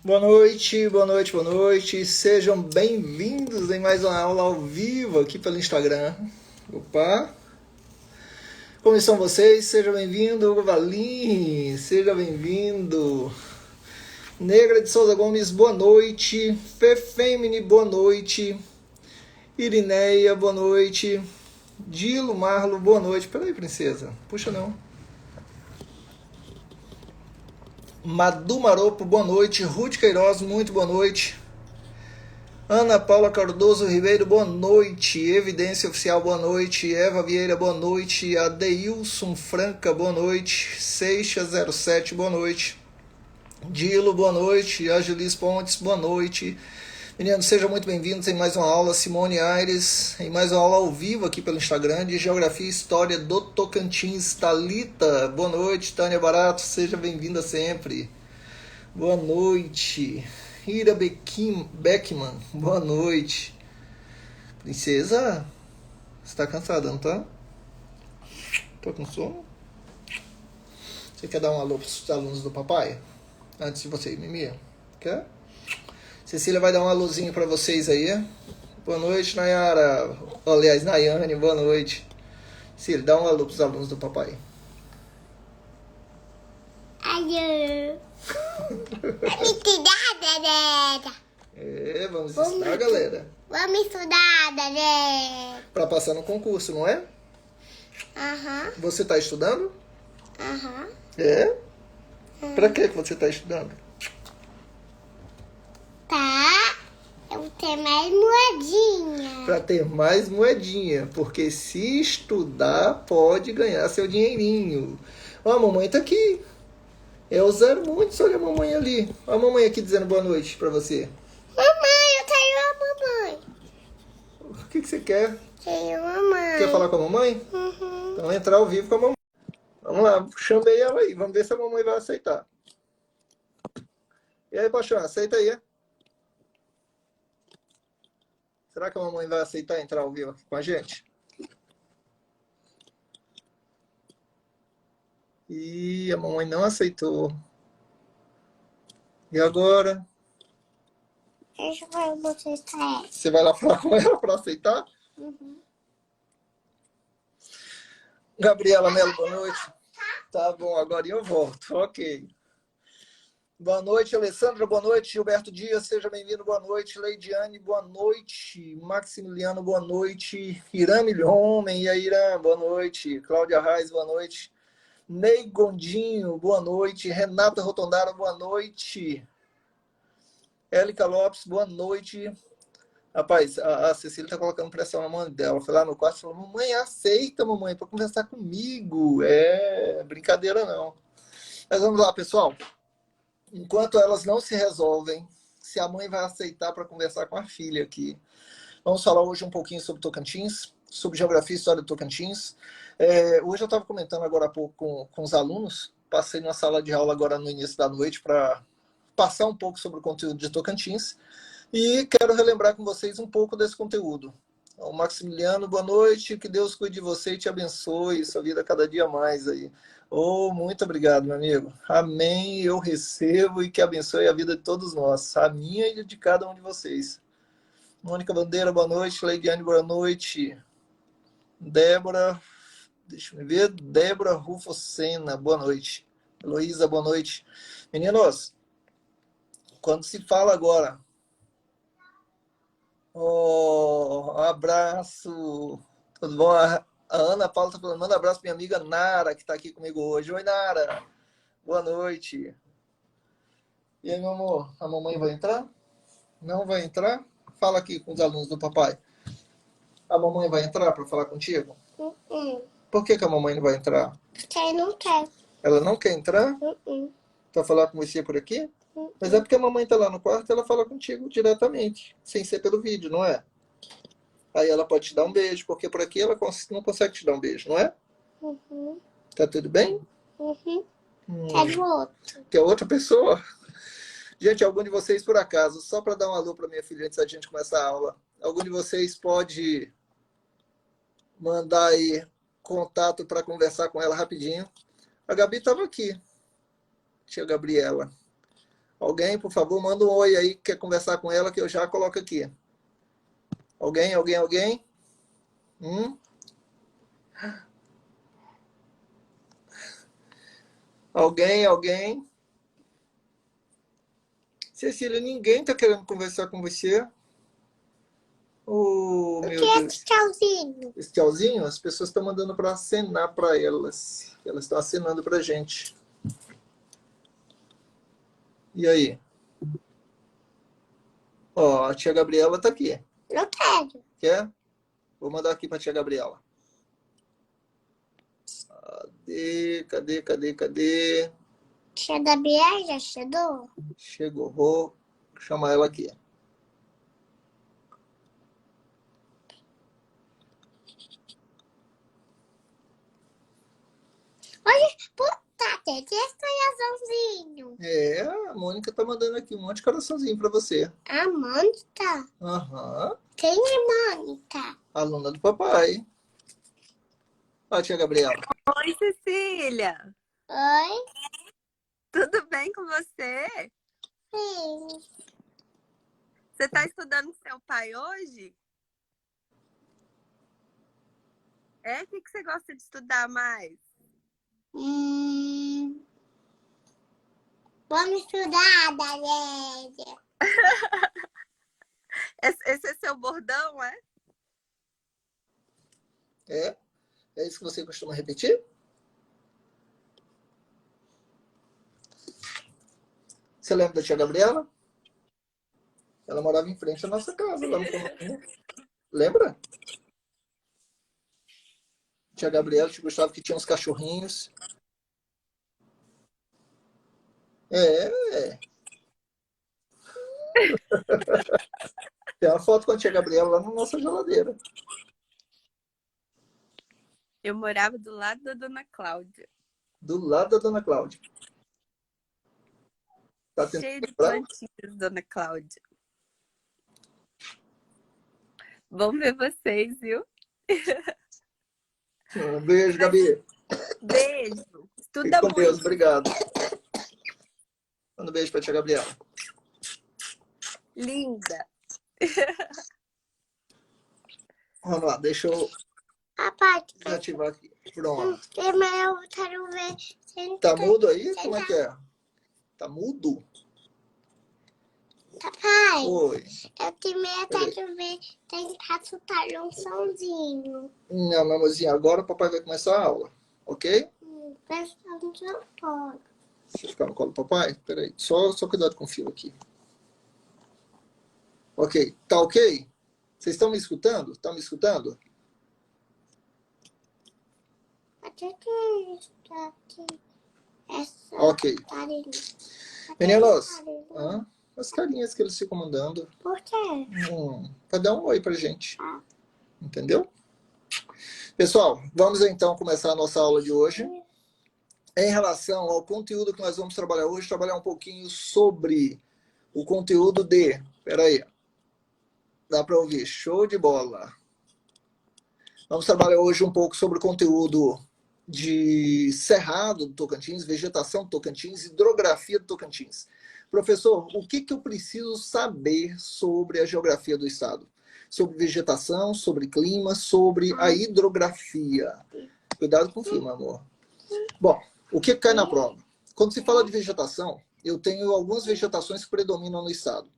Boa noite, boa noite, boa noite. Sejam bem-vindos em mais uma aula ao vivo aqui pelo Instagram. Opa! Como estão vocês? Seja bem-vindo, Hugo Valim. Seja bem-vindo. Negra de Souza Gomes, boa noite. Fefemini, boa noite. Irineia, boa noite. Dilo Marlo, boa noite. Peraí, princesa. Puxa não. Madu Maropo, boa noite. Ruth Queiroz, muito boa noite. Ana Paula Cardoso Ribeiro, boa noite. Evidência Oficial, boa noite. Eva Vieira, boa noite. Adeilson Franca, boa noite. Seixas07, boa noite. Dilo, boa noite. Angelis Pontes, boa noite. Meninos, sejam muito bem-vindos em mais uma aula. Simone Aires, em mais uma aula ao vivo aqui pelo Instagram de Geografia e História do Tocantins. Thalita, boa noite. Tânia Barato, seja bem-vinda sempre. Boa noite. Ira Beckman, boa noite. Princesa, você tá cansada, não tá? Tô com sono? Você quer dar um alô pros alunos do papai? Antes de você ir, Mimi? Quer? Cecília vai dar um alôzinho pra vocês aí. Boa noite, Nayara. Aliás, Nayane, boa noite. Cecília, dá um alô pros alunos do papai. Alô. Vamos estudar, galera. Vamos estudar, galera. Pra passar no concurso, não é? Aham. Você tá estudando? Aham. É? Pra que você tá estudando? Tá. Eu tenho mais moedinha. Para ter mais moedinha, porque se estudar pode ganhar seu dinheirinho. Ó, a mamãe tá aqui. É o 0 olha a mamãe ali. Ó, a mamãe aqui dizendo boa noite pra você. Mamãe, eu tenho a mamãe. O que você quer? Tenho a mamãe. Quer falar com a mamãe? Uhum. Então entrar ao vivo com a mamãe. Vamos lá, chamei ela aí. Vamos ver se a mamãe vai aceitar. E aí, Paixão, aceita aí. Será que a mamãe vai aceitar entrar ao vivo aqui com a gente? E a mamãe não aceitou. E agora? Deixa eu ver você está. Você vai lá falar com ela para aceitar? Uhum. Gabriela Mello, boa noite. Tá bom, agora eu volto. Ok. Boa noite, Alessandra, boa noite. Gilberto Dias, seja bem-vindo, boa noite. Leidiane, boa noite. Maximiliano, boa noite. Irã Milhomem, e aí, Irã, boa noite. Cláudia Reis, boa noite. Ney Gondinho, boa noite. Renata Rotondara, boa noite. Élica Lopes, boa noite. Rapaz, a Cecília tá colocando pressão na mãe dela. Foi lá no quarto e falou: mamãe, aceita, mamãe, para conversar comigo. É brincadeira, não. Mas vamos lá, pessoal. Enquanto elas não se resolvem, se a mãe vai aceitar para conversar com a filha aqui. Vamos falar hoje um pouquinho sobre Tocantins, sobre geografia e história do Tocantins. Hoje eu estava comentando agora há pouco com os alunos. Passei numa sala de aula agora no início da noite para passar um pouco sobre o conteúdo de Tocantins. E quero relembrar com vocês um pouco desse conteúdo. O Maximiliano, boa noite. Que Deus cuide de você e te abençoe. Sua vida cada dia mais aí. Oh, muito obrigado, meu amigo. Amém. Eu recebo e que abençoe a vida de todos nós. A minha e de cada um de vocês. Mônica Bandeira, boa noite. Leidiane, boa noite. Débora, deixa eu ver. Débora Rufocena, boa noite. Heloísa, boa noite. Meninos, quando se fala agora... Oh, um abraço. Tudo bom? A Ana Paula está falando, manda um abraço para minha amiga Nara, que está aqui comigo hoje. Oi, Nara. Boa noite. E aí, meu amor, a mamãe vai entrar? Não vai entrar? Fala aqui com os alunos do papai. A mamãe vai entrar para falar contigo? Por que a mamãe não vai entrar? Porque não quer. Ela não quer entrar? Para falar com você por aqui? Mas é porque a mamãe está lá no quarto e ela fala contigo diretamente, sem ser pelo vídeo, não é? Aí ela pode te dar um beijo, porque por aqui ela não consegue te dar um beijo, não é? Tá tudo bem? Quero outro. Quer outra pessoa? Gente, algum de vocês, por acaso, só para dar um alô para minha filha antes da gente começar a aula, algum de vocês pode mandar aí contato para conversar com ela rapidinho? A Gabi estava aqui. Tia Gabriela. Alguém, por favor, manda um oi aí que quer conversar com ela, que eu já coloco aqui. Alguém, alguém, alguém? Alguém, alguém? Cecília, ninguém está querendo conversar com você. Oh, O meu que é Deus. esse tchauzinho? Esse tchauzinho, as pessoas estão mandando para acenar para elas. Elas estão acenando para a gente. E aí? Ó, a tia Gabriela está aqui. Não quero. Quer? Vou mandar aqui para a tia Gabriela. Cadê, cadê, cadê, cadê? Tia Gabriela já chegou? Chegou. Vou chamar ela aqui. Olha, puta, tem esse coraçãozinho. É, a Mônica tá mandando aqui um monte de coraçãozinho para você. A Mônica? Aham. Quem é Mônica? Aluna do papai. Ó, tia Gabriela. Oi, Cecília. Oi? Tudo bem com você? Sim. Você está estudando com seu pai hoje? É? O que você gosta de estudar mais? Vamos estudar, Dalésia. Esse é seu bordão, é? É? É isso que você costuma repetir? Você lembra da tia Gabriela? Ela morava em frente à nossa casa, lá no condomínio. Lembra? Tia Gabriela, tia Gustavo, que tinha uns cachorrinhos. É. Tem uma foto com a tia Gabriela lá na nossa geladeira. Eu morava do lado da Dona Cláudia. Do lado da Dona Cláudia. Tá tentando Cheio de lembrar? plantinhas, Dona Cláudia. Vamos ver vocês, viu? Um beijo, Gabi. Beijo. Fique Estuda com Deus, muito. obrigado. Manda um beijo pra tia Gabriela. Linda. Vamos lá, deixa eu Papai, ativar aqui. Pronto. mas eu quero ver. Tá mudo aí? Como é que é? Tá mudo? Papai, Oi. eu também quero ver tentar soltar um somzinho. Não, meu amorzinho, agora o papai vai começar a aula, ok? Pensando que eu posso. Deixa eu ficar no colo do papai? Peraí, só cuidado com o fio aqui. Ok, tá ok? Vocês estão me escutando? Estão me escutando? Até que está aqui. Essa Ok. carinha. Meninos, as carinhas que eles ficam mandando. Por quê? Pra dar um oi pra gente. Entendeu? Pessoal, vamos então começar a nossa aula de hoje. Em relação ao conteúdo que nós vamos trabalhar hoje, trabalhar um pouquinho sobre o conteúdo de... Peraí. Dá para ouvir? Show de bola. Vamos trabalhar hoje um pouco sobre o conteúdo de Cerrado do Tocantins, vegetação do Tocantins, hidrografia do Tocantins. Professor, o que eu preciso saber sobre a geografia do estado? Sobre vegetação, sobre clima, sobre a hidrografia. Cuidado com o fio, meu amor. Bom, o que cai na prova? Quando se fala de vegetação, eu tenho algumas vegetações que predominam no estado.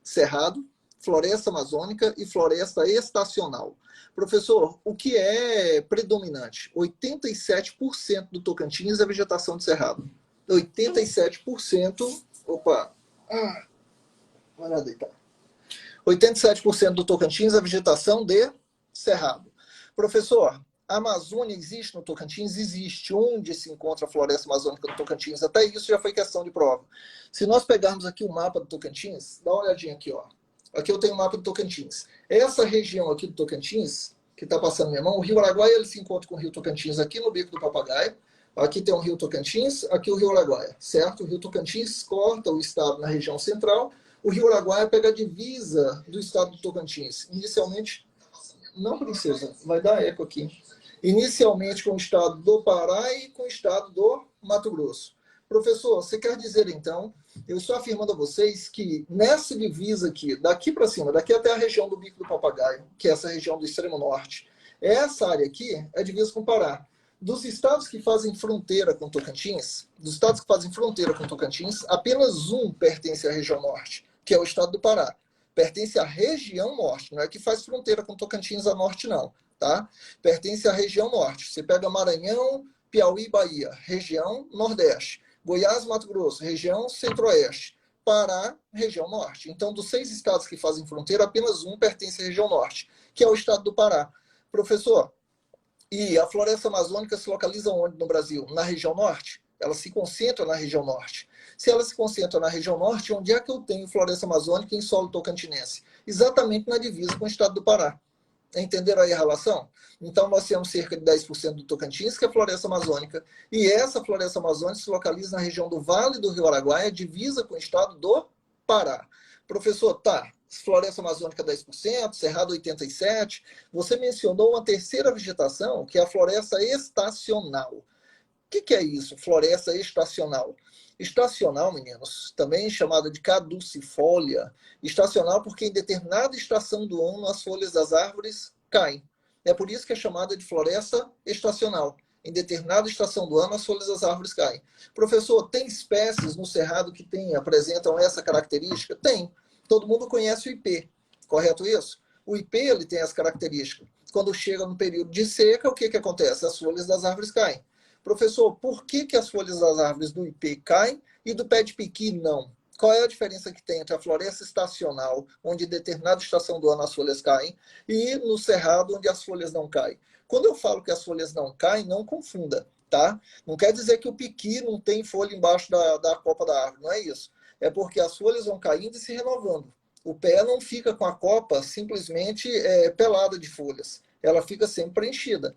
Cerrado, floresta amazônica e floresta estacional. Professor, o que é predominante? 87% do Tocantins é vegetação de cerrado. 87%... Opa! Vai lá deitar. 87% do Tocantins é vegetação de cerrado. Professor, a Amazônia existe no Tocantins? Existe. Onde se encontra a floresta amazônica no Tocantins? Até isso já foi questão de prova. Se nós pegarmos aqui o mapa do Tocantins, dá uma olhadinha aqui, ó. Aqui eu tenho o mapa do Tocantins. Essa região aqui do Tocantins, que está passando na minha mão, o Rio Araguaia, ele se encontra com o Rio Tocantins aqui no Bico do Papagaio. Aqui tem o Rio Tocantins, aqui o Rio Araguaia, certo? O Rio Tocantins corta o estado na região central. O Rio Araguaia pega a divisa do estado do Tocantins. Inicialmente... Não, princesa, vai dar eco aqui. Inicialmente com o estado do Pará e com o estado do Mato Grosso. Professor, você quer dizer, então, eu estou afirmando a vocês que nessa divisa aqui, daqui para cima, daqui até a região do Bico do Papagaio, que é essa região do extremo norte, essa área aqui é divisa com o Pará. Dos estados que fazem fronteira com Tocantins, apenas um pertence à região norte, que é o estado do Pará. Pertence à região norte, não é que faz fronteira com Tocantins a norte, não. Tá? Pertence à região norte. Você pega Maranhão, Piauí, Bahia, região nordeste. Goiás, Mato Grosso, região centro-oeste. Pará, região norte. Então, dos 6 estados que fazem fronteira, apenas um pertence à região norte, que é o estado do Pará. Professor, e a floresta amazônica se localiza onde no Brasil? Na região norte? Ela se concentra na região norte. Se ela se concentra na região norte, onde é que eu tenho floresta amazônica em solo tocantinense? Exatamente na divisa com o estado do Pará. Entenderam aí a relação? Então, nós temos cerca de 10% do Tocantins, que é floresta amazônica, e essa floresta amazônica se localiza na região do Vale do Rio Araguaia, divisa com o estado do Pará. Professor, tá, floresta amazônica 10%, Cerrado 87%. Você mencionou uma terceira vegetação, que é a floresta estacional. O que é isso, floresta estacional? Estacional, meninos, também chamada de caducifólia. Estacional porque em determinada estação do ano as folhas das árvores caem. É por isso que é chamada de floresta estacional. Em determinada estação do ano as folhas das árvores caem. Professor, tem espécies no cerrado que apresentam essa característica? Tem. Todo mundo conhece o ipê, correto isso? O ipê ele tem as características. Quando chega no período de seca, o que acontece? As folhas das árvores caem. Professor, por que as folhas das árvores do ipê caem e do pé de piqui não? Qual é a diferença que tem entre a floresta estacional, onde em determinada estação do ano as folhas caem, e no cerrado, onde as folhas não caem? Quando eu falo que as folhas não caem, não confunda, tá? Não quer dizer que o piqui não tem folha embaixo da copa da árvore, não é isso. É porque as folhas vão caindo e se renovando. O pé não fica com a copa simplesmente pelada de folhas. Ela fica sempre preenchida.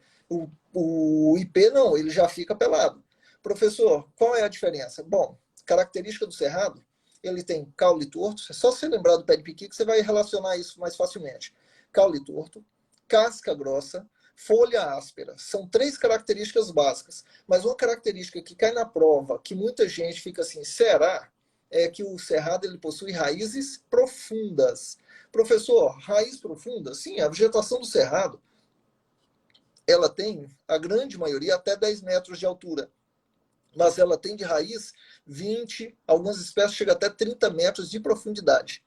O ipê não, ele já fica pelado. Professor, qual é a diferença? Bom, característica do cerrado, ele tem caule torto. É só você lembrar do pé de piqui que você vai relacionar isso mais facilmente. Caule torto, casca grossa, folha áspera. São 3 características básicas. Mas uma característica que cai na prova, que muita gente fica assim, será? É que o cerrado ele possui raízes profundas. Professor, raiz profunda? Sim, a vegetação do cerrado ela tem, a grande maioria, até 10 metros de altura. Mas ela tem de raiz 20, algumas espécies chegam até 30 metros de profundidade.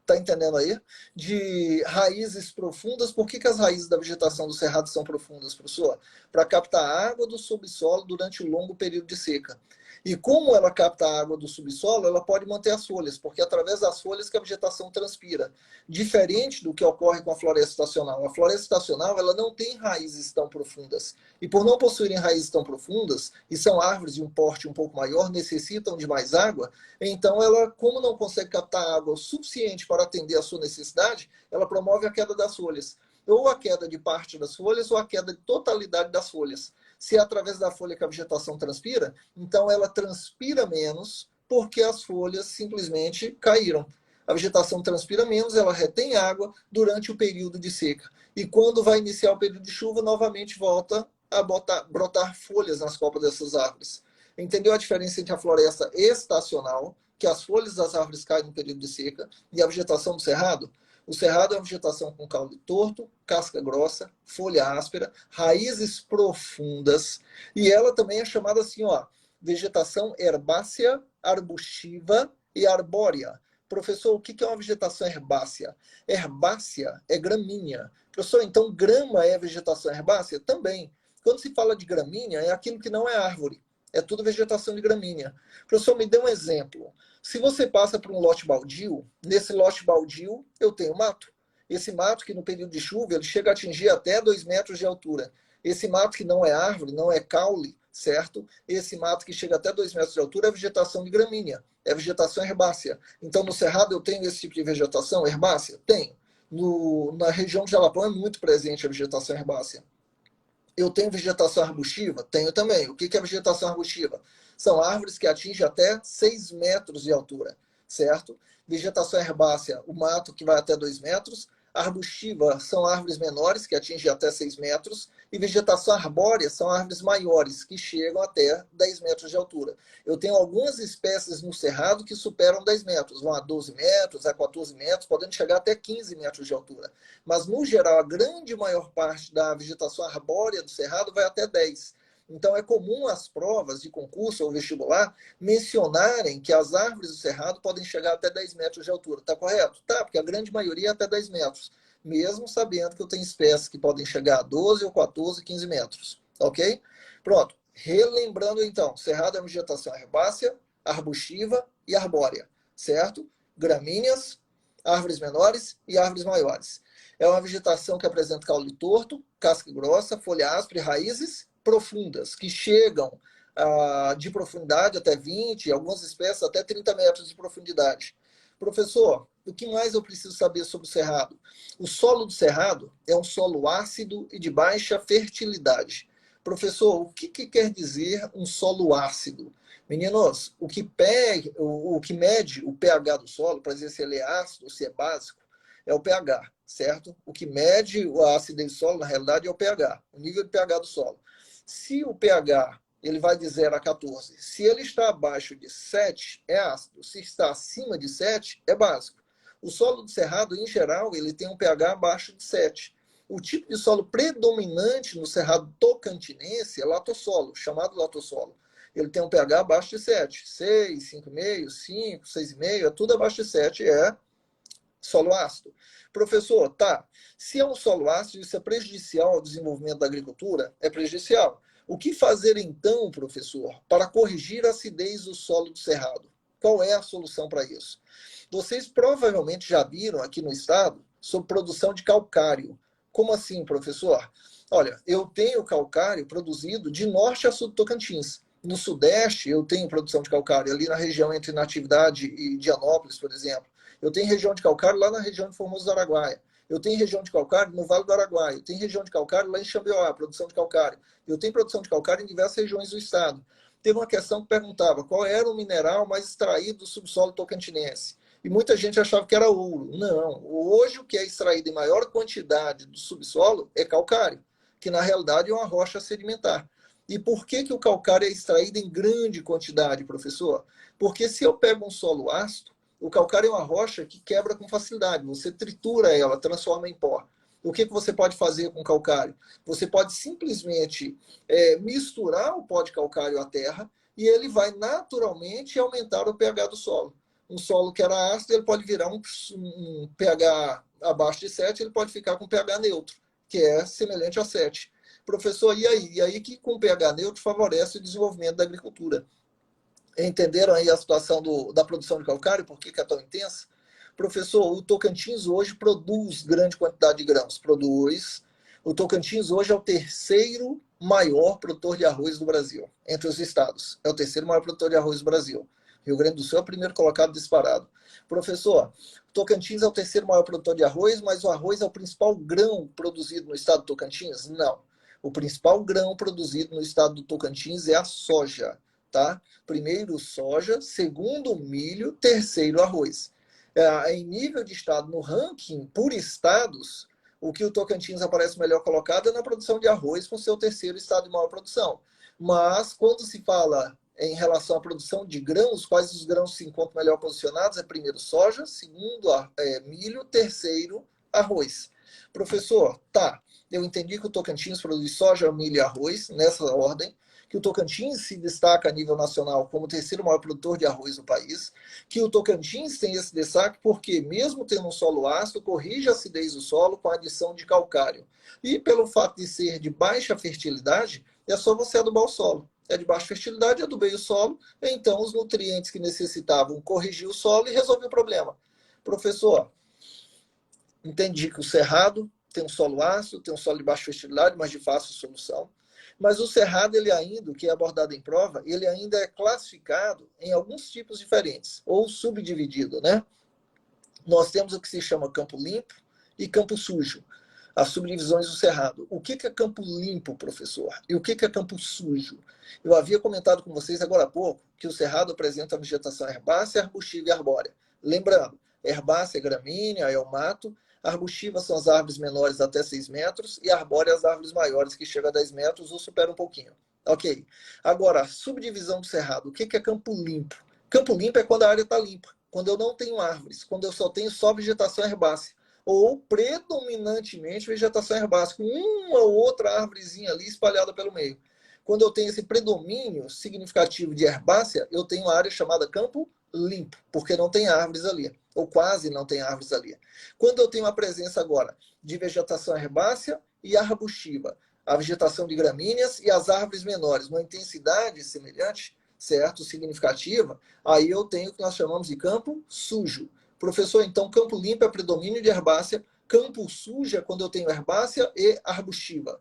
Está entendendo aí? De raízes profundas. Por que as raízes da vegetação do cerrado são profundas, professor? Para captar a água do subsolo durante o longo período de seca. E como ela capta a água do subsolo, ela pode manter as folhas, porque é através das folhas que a vegetação transpira. Diferente do que ocorre com a floresta estacional. A floresta estacional ela não tem raízes tão profundas. E por não possuírem raízes tão profundas, e são árvores de um porte um pouco maior, necessitam de mais água, então ela, como não consegue captar água o suficiente para atender a sua necessidade, ela promove a queda das folhas. Ou a queda de parte das folhas, ou a queda de totalidade das folhas. Se é através da folha que a vegetação transpira, então ela transpira menos porque as folhas simplesmente caíram. A vegetação transpira menos, ela retém água durante o período de seca. E quando vai iniciar o período de chuva, novamente volta a brotar folhas nas copas dessas árvores. Entendeu a diferença entre a floresta estacional, que as folhas das árvores caem no período de seca, e a vegetação do cerrado? O cerrado é uma vegetação com caule torto, casca grossa, folha áspera, raízes profundas, e ela também é chamada assim, ó, vegetação herbácea, arbustiva e arbórea. Professor, o que é uma vegetação herbácea? Herbácea é gramínea. Professor, então grama é vegetação herbácea? Também. Quando se fala de gramínea, é aquilo que não é árvore. É tudo vegetação de gramínea. Professor, me dê um exemplo. Se você passa por um lote baldio, nesse lote baldio eu tenho mato. Esse mato que no período de chuva ele chega a atingir até 2 metros de altura. Esse mato que não é árvore, não é caule, certo? Esse mato que chega até 2 metros de altura é vegetação de gramínea, é vegetação herbácea. Então no cerrado eu tenho esse tipo de vegetação herbácea? Tenho. Na região de Jalapão é muito presente a vegetação herbácea. Eu tenho vegetação arbustiva? Tenho também. O que é vegetação arbustiva? São árvores que atingem até 6 metros de altura, certo? Vegetação herbácea, o mato que vai até 2 metros. Arbustiva são árvores menores, que atingem até 6 metros, e vegetação arbórea são árvores maiores, que chegam até 10 metros de altura. Eu tenho algumas espécies no cerrado que superam 10 metros, vão a 12 metros, a 14 metros, podendo chegar até 15 metros de altura. Mas, no geral, a grande maior parte da vegetação arbórea do cerrado vai até 10. Então, é comum as provas de concurso ou vestibular mencionarem que as árvores do cerrado podem chegar até 10 metros de altura. Está correto? Tá, porque a grande maioria é até 10 metros, mesmo sabendo que eu tenho espécies que podem chegar a 12 ou 14, 15 metros. Ok? Pronto. Relembrando, então, cerrado é vegetação herbácea, arbustiva e arbórea, certo? Gramíneas, árvores menores e árvores maiores. É uma vegetação que apresenta caule torto, casca grossa, folha áspera e raízes profundas, que chegam de profundidade até 20, algumas espécies até 30 metros de profundidade. Professor, o que mais eu preciso saber sobre o cerrado? O solo do cerrado é um solo ácido e de baixa fertilidade. Professor, o que quer dizer um solo ácido? Meninos, o que mede o pH do solo, para dizer se ele é ácido ou se é básico, é o pH, certo? O que mede a acidez do solo, na realidade, é o pH, o nível de pH do solo. Se o pH ele vai de 0 a 14, se ele está abaixo de 7, é ácido. Se está acima de 7, é básico. O solo do cerrado, em geral, ele tem um pH abaixo de 7. O tipo de solo predominante no cerrado tocantinense é latossolo, chamado latossolo. Ele tem um pH abaixo de 7. 6, 5,5, 5, 6,5, é tudo abaixo de 7, é solo ácido. Professor, tá, se é um solo ácido, isso é prejudicial ao desenvolvimento da agricultura? É prejudicial. O que fazer então, professor, para corrigir a acidez do solo do cerrado? Qual é a solução para isso? Vocês provavelmente já viram aqui no estado sobre produção de calcário. Como assim, professor? Olha, eu tenho calcário produzido de norte a sul do Tocantins. No sudeste, eu tenho produção de calcário ali na região entre Natividade e Dianópolis, por exemplo. Eu tenho região de calcário lá na região de Formoso do Araguaia. Eu tenho região de calcário no Vale do Araguaia. Eu tenho região de calcário lá em Xambioá, produção de calcário. Eu tenho produção de calcário em diversas regiões do estado. Teve uma questão que perguntava qual era o mineral mais extraído do subsolo tocantinense. E muita gente achava que era ouro. Não. Hoje o que é extraído em maior quantidade do subsolo é calcário, que na realidade é uma rocha sedimentar. E por que o calcário é extraído em grande quantidade, professor? Porque se eu pego um solo ácido, o calcário é uma rocha que quebra com facilidade. Você tritura ela, transforma em pó. O que você pode fazer com calcário? Você pode simplesmente misturar o pó de calcário à terra e ele vai naturalmente aumentar o pH do solo. Um solo que era ácido, ele pode virar um pH abaixo de 7, ele pode ficar com pH neutro, que é semelhante a 7. Professor, e aí? E aí que com pH neutro favorece o desenvolvimento da agricultura. Entenderam aí a situação da produção de calcário, por que é tão intensa? Professor, o Tocantins hoje produz grande quantidade de grãos. Produz. O Tocantins hoje é o terceiro maior produtor de arroz do Brasil, entre os estados. É o terceiro maior produtor de arroz do Brasil. Rio Grande do Sul é o primeiro colocado disparado. Professor, o Tocantins é o terceiro maior produtor de arroz, mas o arroz é o principal grão produzido no estado do Tocantins? Não. O principal grão produzido no estado do Tocantins é a soja. Tá? Primeiro soja, segundo milho, terceiro arroz. Em nível de estado, no ranking por estados, o que o Tocantins aparece melhor colocado é na produção de arroz, com seu terceiro estado de maior produção. Mas, quando se fala em relação à produção de grãos, quais os grãos se encontram melhor posicionados? É primeiro soja, segundo milho, terceiro arroz. Professor, tá, eu entendi que o Tocantins produz soja, milho e arroz, nessa ordem, que o Tocantins se destaca a nível nacional como o terceiro maior produtor de arroz do país, que o Tocantins tem esse destaque porque, mesmo tendo um solo ácido, corrige a acidez do solo com a adição de calcário. E pelo fato de ser de baixa fertilidade, é só você adubar o solo. É de baixa fertilidade, adubei o solo, então os nutrientes que necessitavam corrigir o solo e resolver o problema. Professor, entendi que o cerrado tem um solo ácido, tem um solo de baixa fertilidade, mas de fácil solução. Mas o cerrado, ele ainda, o que é abordado em prova, ele ainda é classificado em alguns tipos diferentes, ou subdividido, né? Nós temos o que se chama campo limpo e campo sujo, as subdivisões do cerrado. O que é campo limpo, professor? E o que é campo sujo? Eu havia comentado com vocês agora há pouco que o cerrado apresenta vegetação herbácea, arbustiva e arbórea. Lembrando, herbácea é gramínea, é o mato, Arbustivas são as árvores menores até 6 metros e arbóreas as árvores maiores que chegam a 10 metros ou superam um pouquinho. Ok. Agora, subdivisão do cerrado. O que é campo limpo? Campo limpo é quando a área está limpa, quando eu não tenho árvores, quando eu só tenho só vegetação herbácea, ou predominantemente vegetação herbácea, com uma ou outra árvorezinha ali espalhada pelo meio. Quando eu tenho esse predomínio significativo de herbácea, eu tenho uma área chamada campo limpo, porque não tem árvores ali, ou quase não tem árvores ali. Quando eu tenho a presença agora de vegetação herbácea e arbustiva, a vegetação de gramíneas e as árvores menores, uma intensidade semelhante, certo? Significativa, aí eu tenho o que nós chamamos de campo sujo. Professor, então campo limpo é predomínio de herbácea, campo sujo é quando eu tenho herbácea e arbustiva.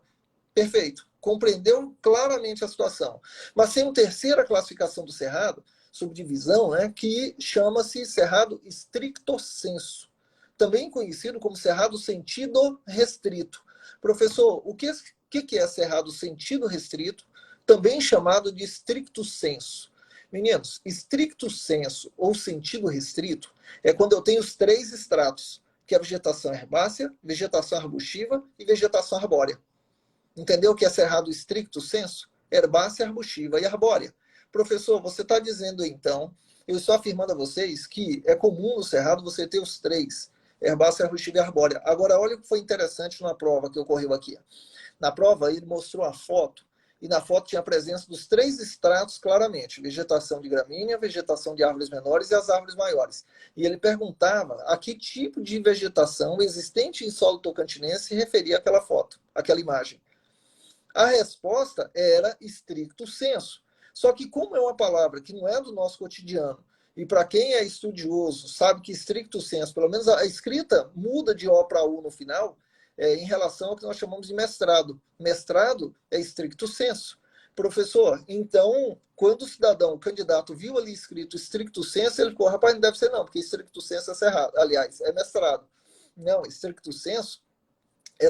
Perfeito. Compreendeu claramente a situação. Mas tem uma terceira classificação do cerrado, subdivisão, né, que chama-se cerrado stricto sensu, também conhecido como cerrado sentido restrito. Professor, o que é cerrado sentido restrito, também chamado de stricto sensu? Meninos, stricto sensu ou sentido restrito é quando eu tenho os 3 estratos, que é a vegetação herbácea, vegetação arbustiva e vegetação arbórea. Entendeu o que é cerrado stricto sensu? Herbácea, arbustiva e arbórea. Professor, você está dizendo então, eu estou afirmando a vocês que é comum no cerrado você ter os 3, herbácea, arbustiva e arbórea. Agora, olha o que foi interessante na prova que ocorreu aqui. Na prova, ele mostrou a foto, e na foto tinha a presença dos 3 estratos claramente, vegetação de gramínea, vegetação de árvores menores e as árvores maiores. E ele perguntava a que tipo de vegetação existente em solo tocantinense se referia àquela foto, àquela imagem. A resposta era stricto sensu. Só que como é uma palavra que não é do nosso cotidiano, e para quem é estudioso sabe que stricto sensu, pelo menos a escrita muda de O para U no final, em relação ao que nós chamamos de mestrado. Mestrado é stricto sensu. Professor, então, quando o cidadão, o candidato, viu ali escrito stricto sensu, ele ficou, rapaz, não deve ser não, porque stricto sensu é cerrado. Aliás, é mestrado. Não, stricto sensu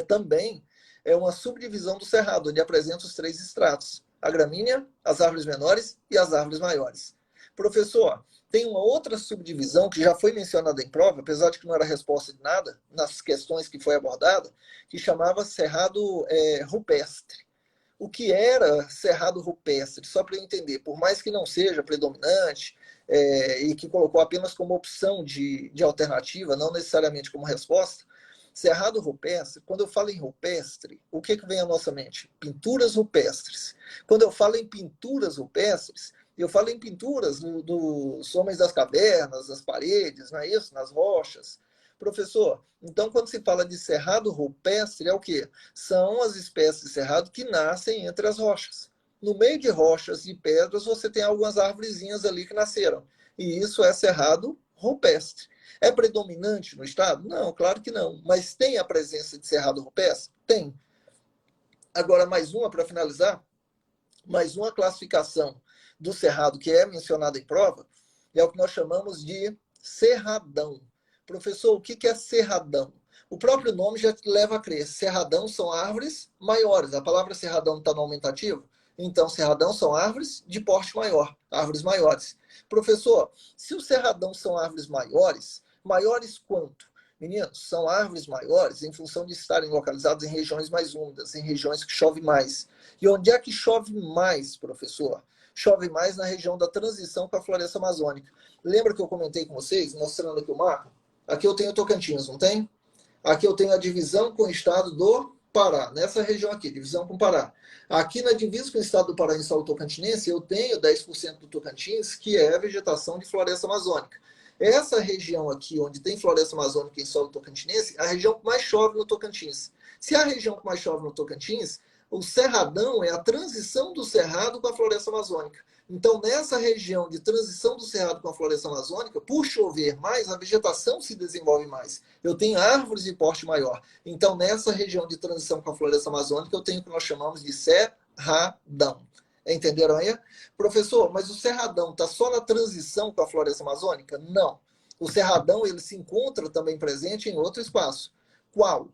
também uma subdivisão do cerrado, onde apresenta os 3 estratos: a gramínea, as árvores menores e as árvores maiores. Professor, tem uma outra subdivisão que já foi mencionada em prova, apesar de que não era resposta de nada, nas questões que foi abordada, que chamava cerrado rupestre. O que era cerrado rupestre? Só para eu entender, por mais que não seja predominante, e que colocou apenas como opção de alternativa, não necessariamente como resposta, cerrado rupestre, quando eu falo em rupestre, o que vem à nossa mente? Pinturas rupestres. Quando eu falo em pinturas rupestres, eu falo em pinturas dos homens das cavernas, das paredes, não é isso? Nas rochas. Professor, então quando se fala de cerrado rupestre, é o quê? São as espécies de cerrado que nascem entre as rochas. No meio de rochas e pedras, você tem algumas árvorezinhas ali que nasceram. E isso é cerrado rupestre. É predominante no estado? Não, claro que não. Mas tem a presença de cerrado rupestre? Tem. Agora, mais uma para finalizar. Mais uma classificação do cerrado que é mencionada em prova é o que nós chamamos de cerradão. Professor, o que é cerradão? O próprio nome já te leva a crer. Cerradão são árvores maiores. A palavra cerradão está no aumentativo? Então, cerradão são árvores de porte maior, árvores maiores. Professor, se o cerradão são árvores maiores, maiores quanto? Meninos, são árvores maiores em função de estarem localizadas em regiões mais úmidas, em regiões que chove mais. E onde é que chove mais, professor? Chove mais na região da transição com a floresta amazônica. Lembra que eu comentei com vocês, mostrando aqui o mapa? Aqui eu tenho Tocantins, não tem? Aqui eu tenho a divisão com o estado do Pará, nessa região aqui, divisão com o Pará. Aqui na divisa com o estado do Pará em solo tocantinense, eu tenho 10% do Tocantins, que é vegetação de floresta amazônica. Essa região aqui, onde tem floresta amazônica em solo tocantinense, é a região que mais chove no Tocantins. Se é a região que mais chove no Tocantins, o cerradão é a transição do cerrado com a floresta amazônica. Então, nessa região de transição do cerrado com a floresta amazônica, por chover mais, a vegetação se desenvolve mais. Eu tenho árvores de porte maior. Então, nessa região de transição com a floresta amazônica, eu tenho o que nós chamamos de cerradão. Entenderam aí? Professor, mas o cerradão está só na transição com a floresta amazônica? Não. O cerradão ele se encontra também presente em outro espaço. Qual?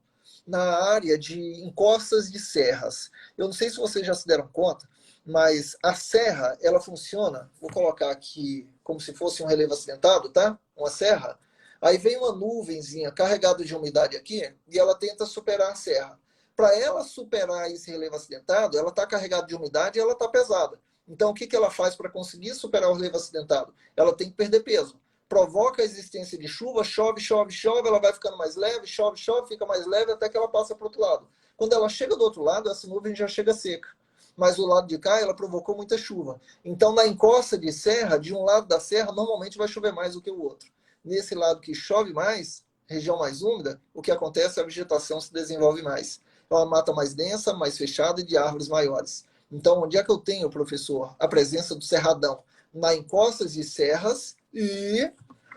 Na área de encostas de serras. Eu não sei se vocês já se deram conta, mas a serra, ela funciona, vou colocar aqui como se fosse um relevo acidentado, tá? Uma serra. Aí vem uma nuvenzinha carregada de umidade aqui e ela tenta superar a serra. Para ela superar esse relevo acidentado, ela está carregada de umidade e ela está pesada. Então, o que ela faz para conseguir superar o relevo acidentado? Ela tem que perder peso. Provoca a existência de chuva, chove, chove, chove, ela vai ficando mais leve, chove, chove, fica mais leve até que ela passa para o outro lado. Quando ela chega do outro lado, essa nuvem já chega seca. Mas do lado de cá, ela provocou muita chuva. Então, na encosta de serra, de um lado da serra, normalmente vai chover mais do que o outro. Nesse lado que chove mais, região mais úmida, o que acontece é a vegetação se desenvolve mais. É uma mata mais densa, mais fechada e de árvores maiores. Então, onde é que eu tenho, professor, a presença do cerradão? Na encostas de serras e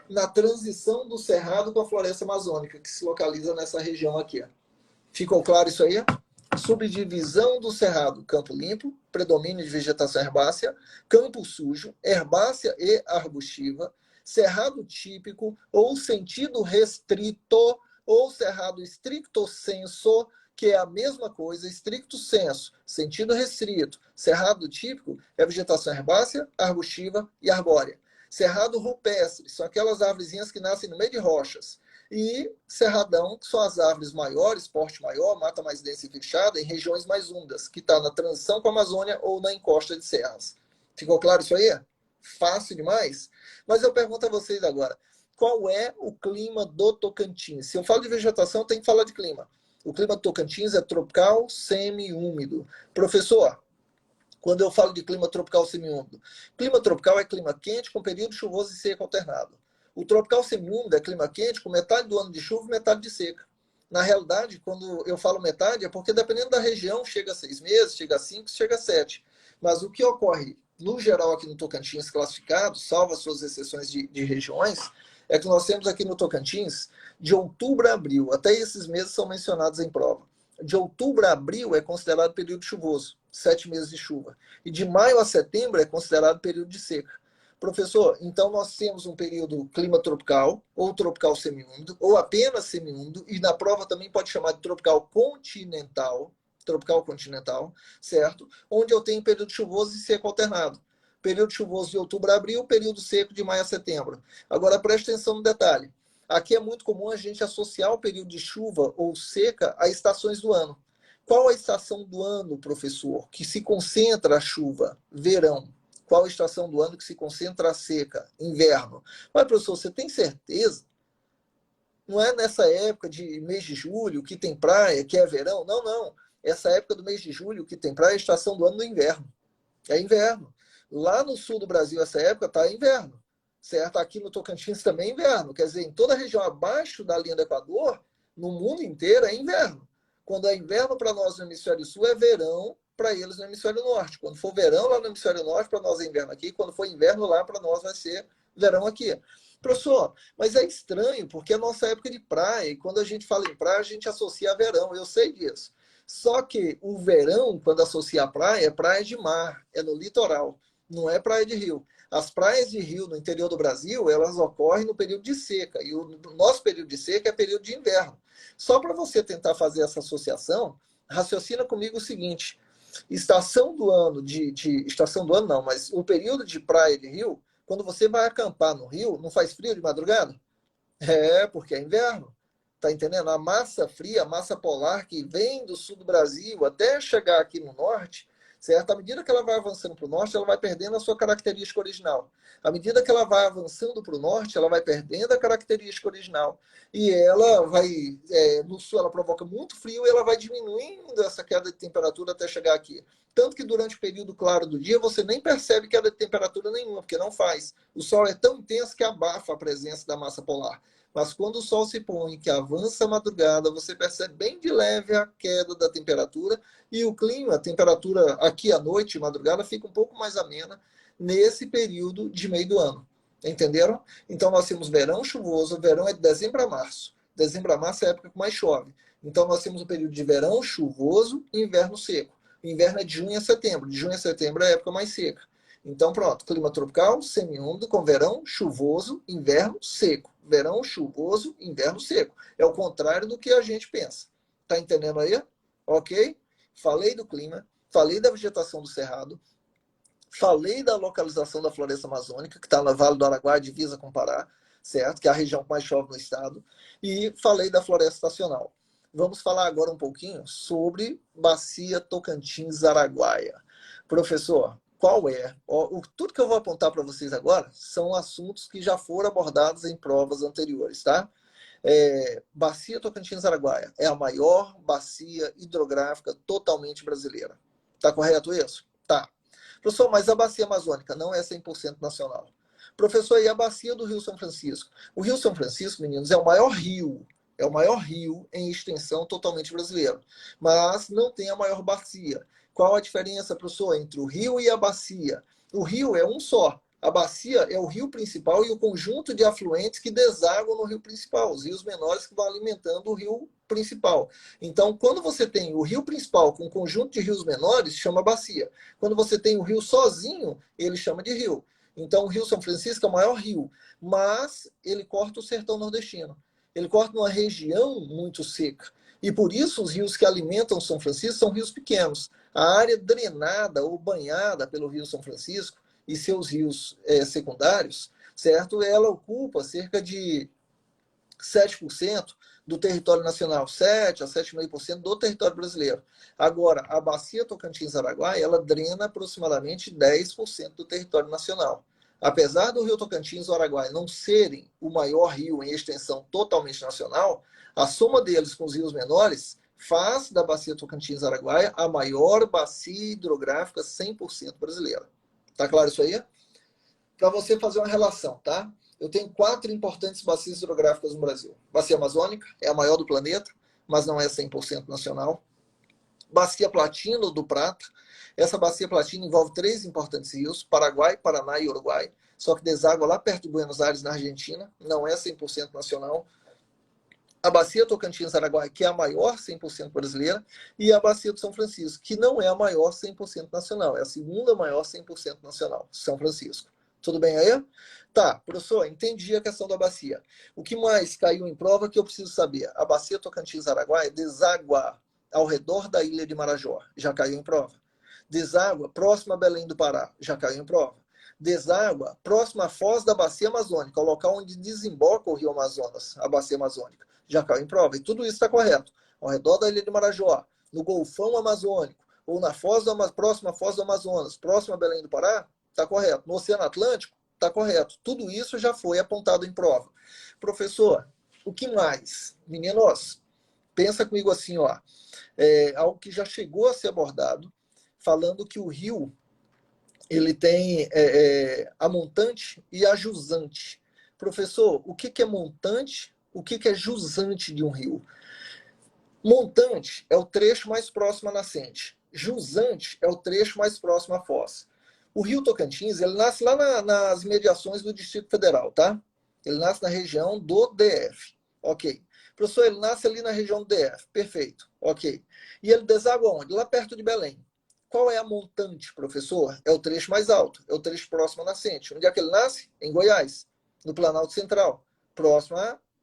na transição do cerrado com a floresta amazônica, que se localiza nessa região aqui. Ficou claro isso aí? Subdivisão do cerrado: campo limpo, predomínio de vegetação herbácea; campo sujo, herbácea e arbustiva; cerrado típico ou sentido restrito, ou cerrado stricto sensu, que é a mesma coisa, stricto sensu, sentido restrito. Cerrado típico é vegetação herbácea, arbustiva e arbórea. Cerrado rupestre, são aquelas árvorezinhas que nascem no meio de rochas. E cerradão, que são as árvores maiores, porte maior, mata mais densa e fechada, em regiões mais úmidas, que está na transição com a Amazônia ou na encosta de serras. Ficou claro isso aí? Fácil demais? Mas eu pergunto a vocês agora, qual é o clima do Tocantins? Se eu falo de vegetação, eu tenho que falar de clima. O clima do Tocantins é tropical semi-úmido. Professor, quando eu falo de clima tropical semi-úmido, clima tropical é clima quente com período chuvoso e seco alternado. O tropical semi-úmido é clima quente com metade do ano de chuva e metade de seca. Na realidade, quando eu falo metade, é porque dependendo da região, chega a 6 meses, chega a 5, chega a 7. Mas o que ocorre, no geral, aqui no Tocantins classificado, salvo as suas exceções de regiões, é que nós temos aqui no Tocantins, de outubro a abril, até esses meses são mencionados em prova. De outubro a abril é considerado período chuvoso, 7 meses de chuva. E de maio a setembro é considerado período de seca. Professor, então nós temos um período clima tropical, ou tropical semiúmido, ou apenas semiúmido, e na prova também pode chamar de tropical continental, certo? Onde eu tenho período chuvoso e seco alternado. Período chuvoso de outubro a abril, período seco de maio a setembro. Agora preste atenção no detalhe. Aqui é muito comum a gente associar o período de chuva ou seca a estações do ano. Qual a estação do ano, professor, que se concentra a chuva? Verão. Qual a estação do ano que se concentra a seca? Inverno. Mas, professor, você tem certeza? Não é nessa época de mês de julho que tem praia, que é verão? Não, não. Essa época do mês de julho que tem praia é a estação do ano do inverno. É inverno. Lá no sul do Brasil, essa época está inverno. Certo? Aqui no Tocantins também é inverno. Quer dizer, em toda a região abaixo da linha do Equador, no mundo inteiro é inverno. Quando é inverno para nós no hemisfério sul, é verão para eles no hemisfério norte. Quando for verão lá no hemisfério norte, para nós é inverno aqui. Quando for inverno lá, para nós vai ser verão aqui. Professor, mas é estranho, porque é a nossa época de praia. E quando a gente fala em praia, a gente associa a verão. Eu sei disso. Só que o verão, quando associa a praia, é praia de mar. É no litoral. Não é praia de rio. As praias de rio no interior do Brasil, elas ocorrem no período de seca. E o nosso período de seca é período de inverno. Só para você tentar fazer essa associação, raciocina comigo o seguinte. Estação do ano estação do ano não, mas o período de praia de rio, quando você vai acampar no rio, não faz frio de madrugada? É, porque é inverno. Tá entendendo? A massa fria, a massa polar que vem do sul do Brasil até chegar aqui no norte, certo? À medida que ela vai avançando para o norte, ela vai perdendo a sua característica original. À medida que ela vai avançando para o norte, ela vai perdendo a característica original. E ela vai, no sul, ela provoca muito frio e ela vai diminuindo essa queda de temperatura até chegar aqui. Tanto que durante o período claro do dia, você nem percebe queda de temperatura nenhuma, porque não faz. O sol é tão intenso que abafa a presença da massa polar. Mas quando o sol se põe, que avança a madrugada, você percebe bem de leve a queda da temperatura e o clima, a temperatura aqui à noite, madrugada, fica um pouco mais amena nesse período de meio do ano. Entenderam? Então nós temos verão chuvoso, o verão é de dezembro a março. Dezembro a março é a época que mais chove. Então nós temos o período de verão chuvoso e inverno seco. O inverno é de junho a setembro. De junho a setembro é a época mais seca. Então, pronto, clima tropical, semiúmido, com verão chuvoso, inverno seco. Verão chuvoso, inverno seco. É o contrário do que a gente pensa. Tá entendendo aí? Ok? Falei do clima, falei da vegetação do cerrado, falei da localização da floresta amazônica, que está no Vale do Araguaia, divisa com o Pará. certo? Que é a região que mais chove no estado. E falei da floresta estacional. Vamos falar agora um pouquinho sobre Bacia Tocantins-Araguaia. Professor, qual é? Tudo que eu vou apontar para vocês agora são assuntos que já foram abordados em provas anteriores, tá? Bacia Tocantins-Araguaia é a maior bacia hidrográfica totalmente brasileira. Tá correto isso? Tá. Professor, mas a bacia amazônica não é 100% nacional. Professor, e a bacia do Rio São Francisco? O Rio São Francisco, meninos, é o maior rio em extensão totalmente brasileiro, mas não tem a maior bacia. Qual a diferença, professor, entre o rio e a bacia? O rio é um só. A bacia é o rio principal e o conjunto de afluentes que desaguam no rio principal, os rios menores que vão alimentando o rio principal. Então, quando você tem o rio principal com um conjunto de rios menores, chama bacia. Quando você tem o rio sozinho, ele chama de rio. Então, o Rio São Francisco é o maior rio, mas ele corta o sertão nordestino. Ele corta uma região muito seca. E por isso os rios que alimentam São Francisco são rios pequenos. A área drenada ou banhada pelo Rio São Francisco e seus rios secundários, certo? Ela ocupa cerca de 7% do território nacional, 7 a 7,5% do território brasileiro. Agora, a bacia Tocantins-Araguaia, ela drena aproximadamente 10% do território nacional. Apesar do rio Tocantins e o Araguaia não serem o maior rio em extensão totalmente nacional, a soma deles com os rios menores faz da bacia Tocantins-Araguaia a maior bacia hidrográfica 100% brasileira. Tá claro isso aí? Para você fazer uma relação, tá? Eu tenho 4 importantes bacias hidrográficas no Brasil. Bacia Amazônica é a maior do planeta, mas não é 100% nacional. Bacia Platina do Prata. Essa bacia Platina envolve 3 importantes rios, Paraguai, Paraná e Uruguai, só que deságua lá perto de Buenos Aires, na Argentina, não é 100% nacional. A bacia Tocantins-Araguaia, que é a maior 100% brasileira, e a bacia do São Francisco, que não é a maior 100% nacional, é a segunda maior 100% nacional, São Francisco. Tudo bem aí? Tá, professor, entendi a questão da bacia. O que mais caiu em prova que eu preciso saber? A bacia Tocantins-Araguaia deságua ao redor da ilha de Marajó, já caiu em prova. Deságua próximo a Belém do Pará, já caiu em prova. Deságua próximo à foz da bacia amazônica, o local onde desemboca o rio Amazonas, a bacia amazônica, já caiu em prova. E tudo isso está correto. Ao redor da ilha de Marajó, no Golfão Amazônico, ou na foz próxima à foz do Amazonas, próximo a Belém do Pará, está correto. No Oceano Atlântico, está correto. Tudo isso já foi apontado em prova. Professor, o que mais? Meninos, pensa comigo assim, ó. Algo que já chegou a ser abordado, falando que o rio ele tem a montante e a jusante. Professor, o que é montante? O que é jusante de um rio? Montante é o trecho mais próximo à nascente. Jusante é o trecho mais próximo à foz. O rio Tocantins, ele nasce lá nas mediações do Distrito Federal, tá? Ele nasce na região do DF. Ok. Professor, ele nasce ali na região do DF. Perfeito. Ok. E ele deságua onde? Lá perto de Belém. Qual é a montante, professor? É o trecho mais alto. É o trecho próximo à nascente. Onde é que ele nasce? Em Goiás, no Planalto Central. Próximo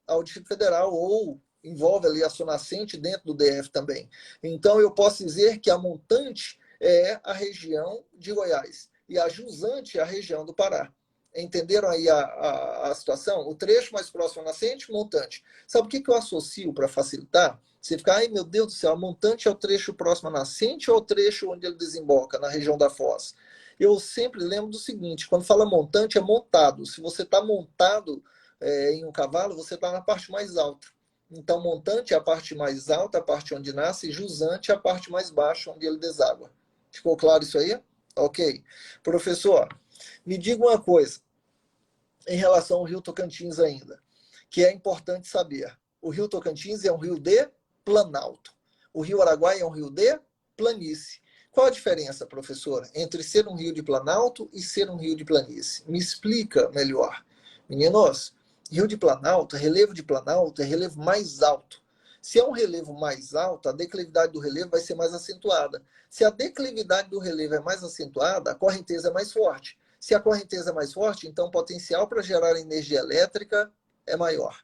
ao Distrito Federal, ou envolve ali a sua nascente dentro do DF também. Então, eu posso dizer que a montante é a região de Goiás e a jusante é a região do Pará. Entenderam aí a situação? O trecho mais próximo à nascente, montante. Sabe o que eu associo para facilitar? Você fica, ai meu Deus do céu, a montante é o trecho próximo à nascente ou o trecho onde ele desemboca, na região da foz? Eu sempre lembro do seguinte, quando fala montante, é montado. Se você está montado em um cavalo, você está na parte mais alta. Então, montante é a parte mais alta, a parte onde nasce, e jusante é a parte mais baixa, onde ele deságua. Ficou claro isso aí? Ok. Professor, me diga uma coisa em relação ao Rio Tocantins ainda, que é importante saber. O Rio Tocantins é um rio de planalto. O Rio Araguaia é um rio de planície. Qual a diferença, professor, entre ser um rio de planalto e ser um rio de planície? Me explica melhor. Meninos, rio de planalto, relevo de planalto é relevo mais alto. Se é um relevo mais alto, a declividade do relevo vai ser mais acentuada. Se a declividade do relevo é mais acentuada, a correnteza é mais forte. Se a correnteza é mais forte, então o potencial para gerar energia elétrica é maior.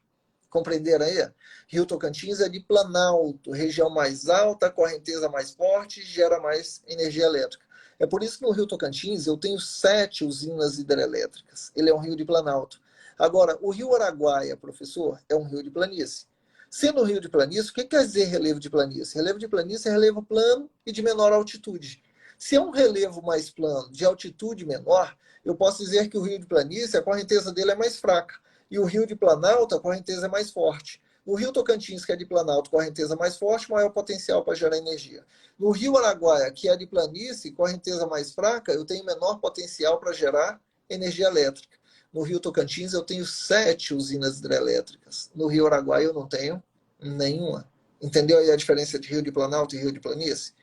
Compreenderam aí? Rio Tocantins é de planalto, região mais alta, correnteza mais forte, gera mais energia elétrica. É por isso que no Rio Tocantins eu tenho 7 usinas hidrelétricas. Ele é um rio de planalto. Agora, o rio Araguaia, professor, é um rio de planície. Sendo um rio de planície, o que quer dizer relevo de planície? Relevo de planície é relevo plano e de menor altitude. Se é um relevo mais plano, de altitude menor, eu posso dizer que o rio de planície, a correnteza dele é mais fraca. E o rio de planalto, a correnteza é mais forte. No rio Tocantins, que é de planalto, correnteza mais forte, maior potencial para gerar energia. No rio Araguaia, que é de planície, correnteza mais fraca, eu tenho menor potencial para gerar energia elétrica. No rio Tocantins, eu tenho 7 usinas hidrelétricas. No rio Araguaia, eu não tenho nenhuma. Entendeu aí a diferença de rio de planalto e rio de planície?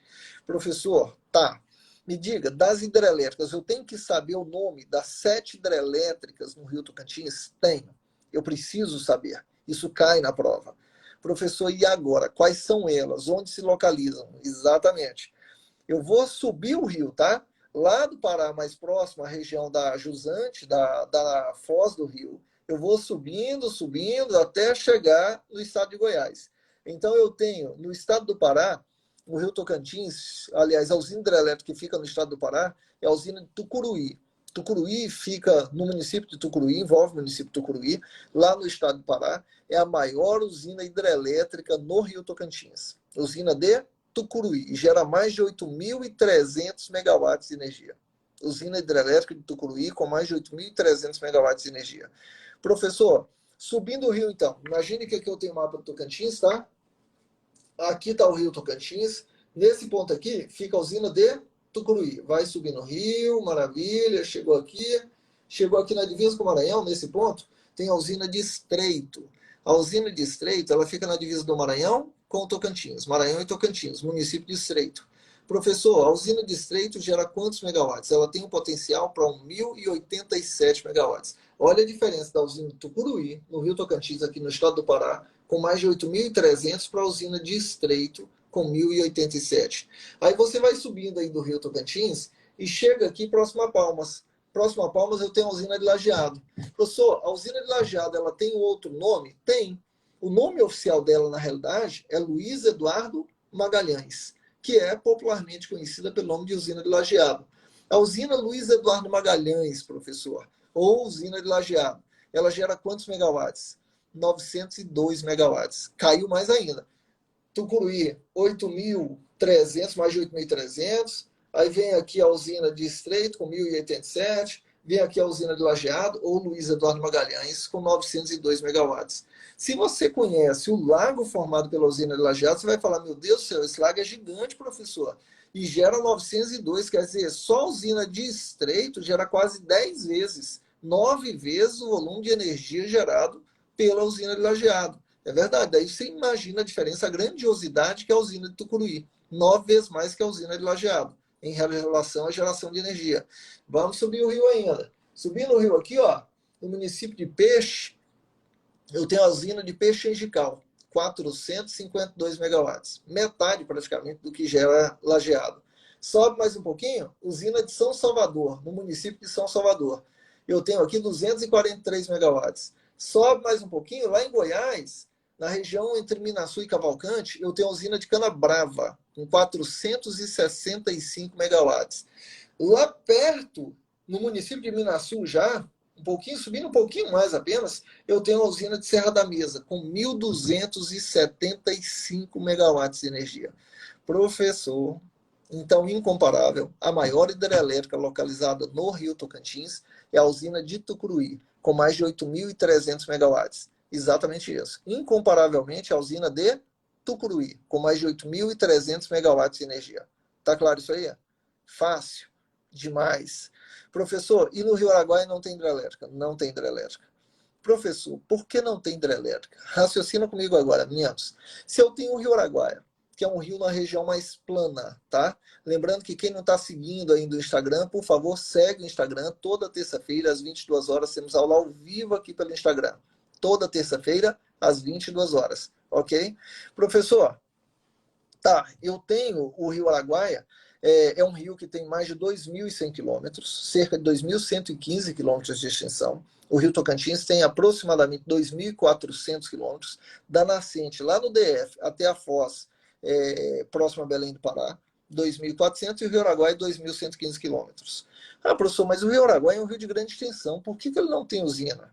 Professor, tá. Me diga, das hidrelétricas, eu tenho que saber o nome das 7 hidrelétricas no rio Tocantins? Tenho. Eu preciso saber. Isso cai na prova. Professor, e agora? Quais são elas? Onde se localizam? Exatamente. Eu vou subir o rio, tá? Lá do Pará, mais próximo, a região da Jusante, da Foz do Rio. Eu vou subindo, subindo, até chegar no estado de Goiás. Então, eu tenho, no estado do Pará, no rio Tocantins, aliás, a usina hidrelétrica que fica no estado do Pará, é a usina de Tucuruí. Tucuruí fica no município de Tucuruí, envolve o município de Tucuruí, lá no estado do Pará, é a maior usina hidrelétrica no rio Tocantins. Usina de Tucuruí, e gera mais de 8.300 megawatts de energia. Usina hidrelétrica de Tucuruí com mais de 8.300 megawatts de energia. Professor, subindo o rio então, imagine que aqui eu tenho o mapa do Tocantins, tá? Aqui está o rio Tocantins. Nesse ponto aqui fica a usina de Tucuruí. Vai subir no rio, maravilha, chegou aqui na divisa com o Maranhão, nesse ponto, tem a usina de Estreito. A usina de Estreito, ela fica na divisa do Maranhão com o Tocantins. Maranhão e Tocantins, município de Estreito. Professor, a usina de Estreito gera quantos megawatts? Ela tem um potencial para 1.087 megawatts. Olha a diferença da usina de Tucuruí, no rio Tocantins, aqui no estado do Pará, com mais de 8.300 para a usina de Estreito, com 1.087. Aí você vai subindo aí do rio Tocantins e chega aqui próximo a Palmas. Próximo a Palmas eu tenho a usina de Lajeado. Professor, a usina de Lajeado, ela tem um outro nome? Tem. O nome oficial dela, na realidade, é Luiz Eduardo Magalhães, que é popularmente conhecida pelo nome de usina de Lajeado. A usina Luiz Eduardo Magalhães, professor, ou usina de Lajeado, ela gera quantos megawatts? 902 megawatts. Caiu mais ainda. Tucuruí, 8.300, mais de 8.300. Aí vem aqui a usina de Estreito, com 1.087. Vem aqui a usina de Lajeado, ou Luiz Eduardo Magalhães, com 902 megawatts. Se você conhece o lago formado pela usina de Lajeado, você vai falar, meu Deus do céu, esse lago é gigante, professor. E gera 902, quer dizer, só a usina de Estreito gera quase 10 vezes, 9 vezes o volume de energia gerado pela usina de Lajeado. É verdade, daí você imagina a diferença, a grandiosidade que é a usina de Tucuruí. 9 vezes mais que a usina de Lajeado, em relação à geração de energia. Vamos subir o rio ainda. Subindo o rio aqui, ó, no município de Peixe, eu tenho a usina de Peixe Angical, 452 megawatts. Metade, praticamente, do que gera Lajeado. Sobe mais um pouquinho, usina de São Salvador, no município de São Salvador. Eu tenho aqui 243 megawatts. Sobe mais um pouquinho, lá em Goiás, na região entre Minaçu e Cavalcante, eu tenho a usina de Canabrava, com 465 megawatts. Lá perto, no município de Minaçu já, um pouquinho, subindo um pouquinho mais apenas, eu tenho a usina de Serra da Mesa, com 1.275 megawatts de energia. Professor, então, incomparável, a maior hidrelétrica localizada no Rio Tocantins é a usina de Tucuruí, com mais de 8.300 megawatts. Exatamente isso. Incomparavelmente, a usina de Tucuruí, com mais de 8.300 megawatts de energia. Tá claro isso aí? Fácil. Demais. Professor, e no Rio Araguaia não tem hidrelétrica? Não tem hidrelétrica. Professor, por que não tem hidrelétrica? Raciocina comigo agora, meninos. Se eu tenho o Rio Araguaia, que é um rio na região mais plana, tá? Lembrando que quem não está seguindo ainda o Instagram, por favor, segue o Instagram. Toda terça-feira, às 22 horas, temos aula ao vivo aqui pelo Instagram. Toda terça-feira, às 22 horas, ok? Professor, tá, eu tenho o Rio Araguaia, é um rio que tem mais de 2.100 quilômetros, cerca de 2.115 quilômetros de extensão. O Rio Tocantins tem aproximadamente 2.400 quilômetros, da nascente lá no DF até a Foz, próximo a Belém do Pará, 2.400, e o Rio Araguaia 2.115 quilômetros. Ah, professor, mas o Rio Araguaia é um rio de grande extensão, por que ele não tem usina?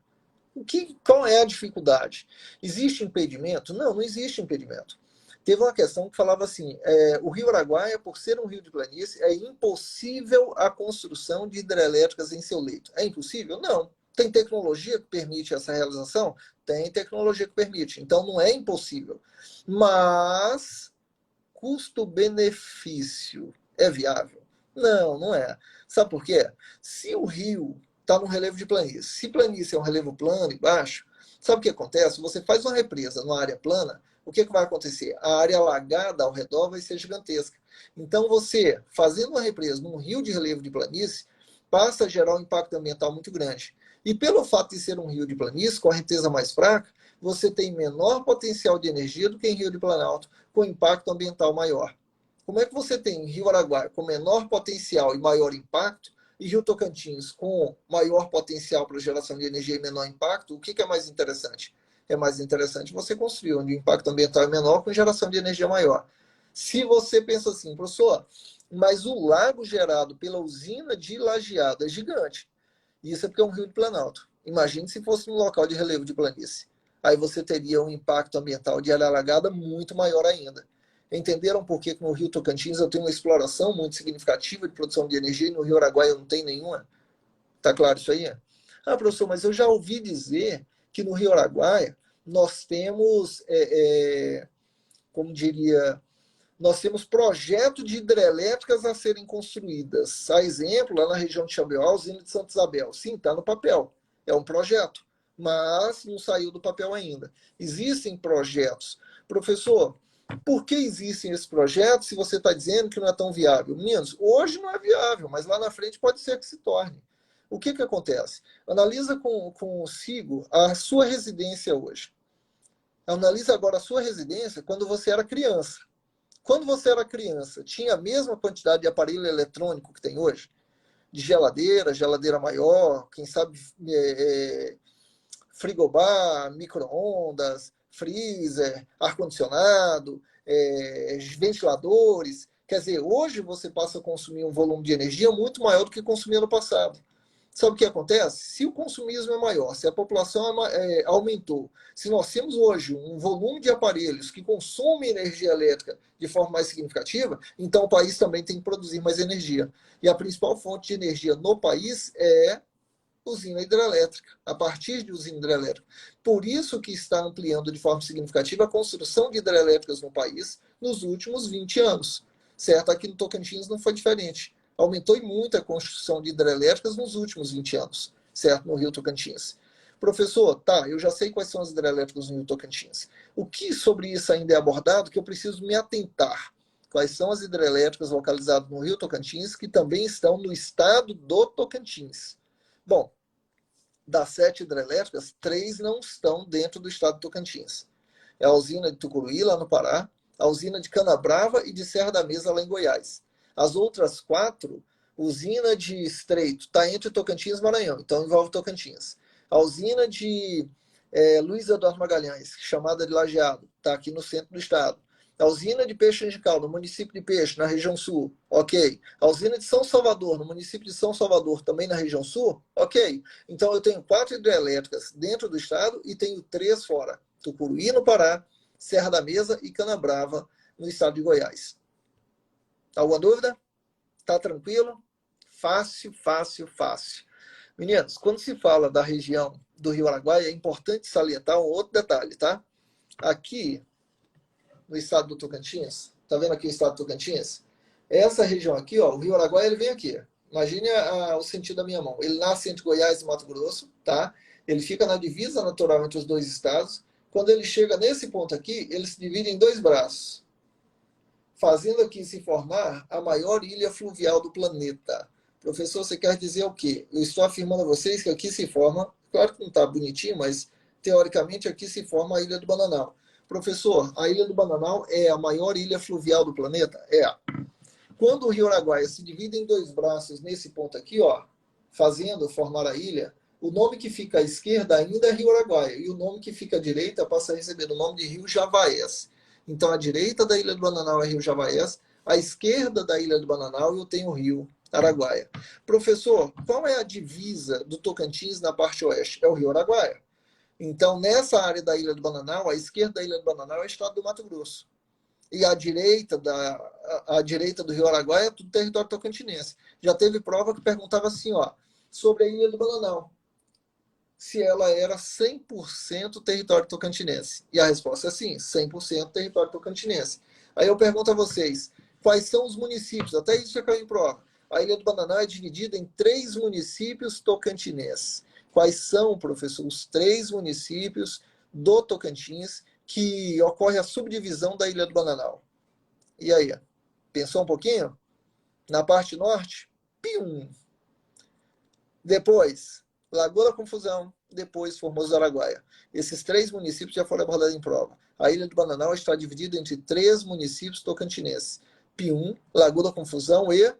Qual é a dificuldade? Existe impedimento? Não, não existe impedimento. Teve uma questão que falava assim, o Rio Araguaia, por ser um rio de planície, é impossível a construção de hidrelétricas em seu leito. É impossível? Não. Tem tecnologia que permite essa realização? Tem tecnologia que permite. Então, não é impossível. Mas, custo-benefício é viável? Não, não é. Sabe por quê? Se o rio está no relevo de planície, se planície é um relevo plano e baixo, sabe o que acontece? Você faz uma represa numa área plana, o que vai acontecer? A área alagada ao redor vai ser gigantesca. Então, você, fazendo uma represa num rio de relevo de planície, passa a gerar um impacto ambiental muito grande. E pelo fato de ser um rio de planície, com a represa mais fraca, você tem menor potencial de energia do que em rio de planalto, com impacto ambiental maior. Como é que você tem Rio Araguaia com menor potencial e maior impacto, e Rio Tocantins com maior potencial para geração de energia e menor impacto? O que é mais interessante? É mais interessante você construir onde o impacto ambiental é menor com geração de energia maior. Se você pensa assim, professor, mas o lago gerado pela usina de Lajeado é gigante. Isso é porque é um rio de planalto. Imagine se fosse um local de relevo de planície. Aí você teria um impacto ambiental de área alagada muito maior ainda. Entenderam por que no Rio Tocantins eu tenho uma exploração muito significativa de produção de energia e no Rio Araguaia eu não tenho nenhuma? Tá claro isso aí? Ah, professor, mas eu já ouvi dizer que no Rio Araguaia nós temos, como diria, nós temos projeto de hidrelétricas a serem construídas. A exemplo, lá na região de Xambioá, a usina de Santa Isabel. Sim, está no papel. É um projeto, mas não saiu do papel ainda. Existem projetos. Professor, por que existem esses projetos se você está dizendo que não é tão viável? Meninos, hoje não é viável, mas lá na frente pode ser que se torne. O que acontece? Analisa consigo a sua residência hoje. Analisa agora a sua residência quando você era criança. Quando você era criança, tinha a mesma quantidade de aparelho eletrônico que tem hoje? De geladeira, geladeira maior, quem sabe frigobar, micro-ondas, freezer, ar-condicionado, ventiladores. Quer dizer, hoje você passa a consumir um volume de energia muito maior do que consumia no passado. Sabe o que acontece? Se o consumismo é maior, se a população aumentou, se nós temos hoje um volume de aparelhos que consomem energia elétrica de forma mais significativa, então o país também tem que produzir mais energia. E a principal fonte de energia no país é usina hidrelétrica, a partir de usina hidrelétrica. Por isso que está ampliando de forma significativa a construção de hidrelétricas no país nos últimos 20 anos. Certo? Aqui no Tocantins não foi diferente. Aumentou muito a construção de hidrelétricas nos últimos 20 anos, certo? No Rio Tocantins. Professor, tá, eu já sei quais são as hidrelétricas no Rio Tocantins. O que sobre isso ainda é abordado que eu preciso me atentar? Quais são as hidrelétricas localizadas no Rio Tocantins que também estão no estado do Tocantins? Bom, das 7 hidrelétricas, 3 não estão dentro do estado do Tocantins. É a usina de Tucuruí, lá no Pará, a usina de Canabrava e de Serra da Mesa, lá em Goiás. As outras 4, usina de Estreito, está entre Tocantins e Maranhão, então envolve Tocantins. A usina de Luiz Eduardo Magalhães, chamada de Lajeado, está aqui no centro do estado. A usina de Peixe Angical, no município de Peixe, na região sul, ok. A usina de São Salvador, no município de São Salvador, também na região sul, ok. Então eu tenho 4 hidrelétricas dentro do estado e tenho 3 fora. Tucuruí, no Pará, Serra da Mesa e Canabrava, no estado de Goiás. Alguma dúvida? Tá tranquilo? Fácil, fácil, fácil. Meninos, quando se fala da região do Rio Araguaia, é importante salientar um outro detalhe, tá? Aqui, no estado do Tocantins, tá vendo aqui o estado do Tocantins? Essa região aqui, ó, o Rio Araguaia, ele vem aqui. Imagine o sentido da minha mão. Ele nasce entre Goiás e Mato Grosso, tá? Ele fica na divisa natural entre os dois estados. Quando ele chega nesse ponto aqui, ele se divide em 2 braços, fazendo aqui se formar a maior ilha fluvial do planeta. Professor, você quer dizer o quê? Eu estou afirmando a vocês que aqui se forma, claro que não está bonitinho, mas teoricamente aqui se forma a Ilha do Bananal. Professor, a Ilha do Bananal é a maior ilha fluvial do planeta? É. Quando o Rio Araguaia se divide em 2 braços nesse ponto aqui, ó, fazendo formar a ilha, o nome que fica à esquerda ainda é Rio Araguaia, e o nome que fica à direita passa a receber o nome de Rio Javaés. Então, a direita da Ilha do Bananal é Rio Javaés, à esquerda da Ilha do Bananal eu tenho o Rio Araguaia. Professor, qual é a divisa do Tocantins na parte oeste? É o Rio Araguaia. Então, nessa área da Ilha do Bananal, a esquerda da Ilha do Bananal é o estado do Mato Grosso. E a direita do Rio Araguaia é tudo território tocantinense. Já teve prova que perguntava assim, ó, sobre a Ilha do Bananal, se ela era 100% território tocantinense. E a resposta é sim, 100% território tocantinense. Aí eu pergunto a vocês, quais são os municípios? Até isso já caiu em prova. A Ilha do Bananal é dividida em 3 municípios tocantinenses. Quais são, professor, os 3 municípios do Tocantins que ocorre a subdivisão da Ilha do Bananal? E aí? Pensou um pouquinho? Na parte norte? Pium! Depois, Lagoa da Confusão, depois Formoso do Araguaia. Esses 3 municípios já foram abordados em prova. A Ilha do Bananal está dividida entre 3 municípios tocantinenses. Pium, Lagoa da Confusão e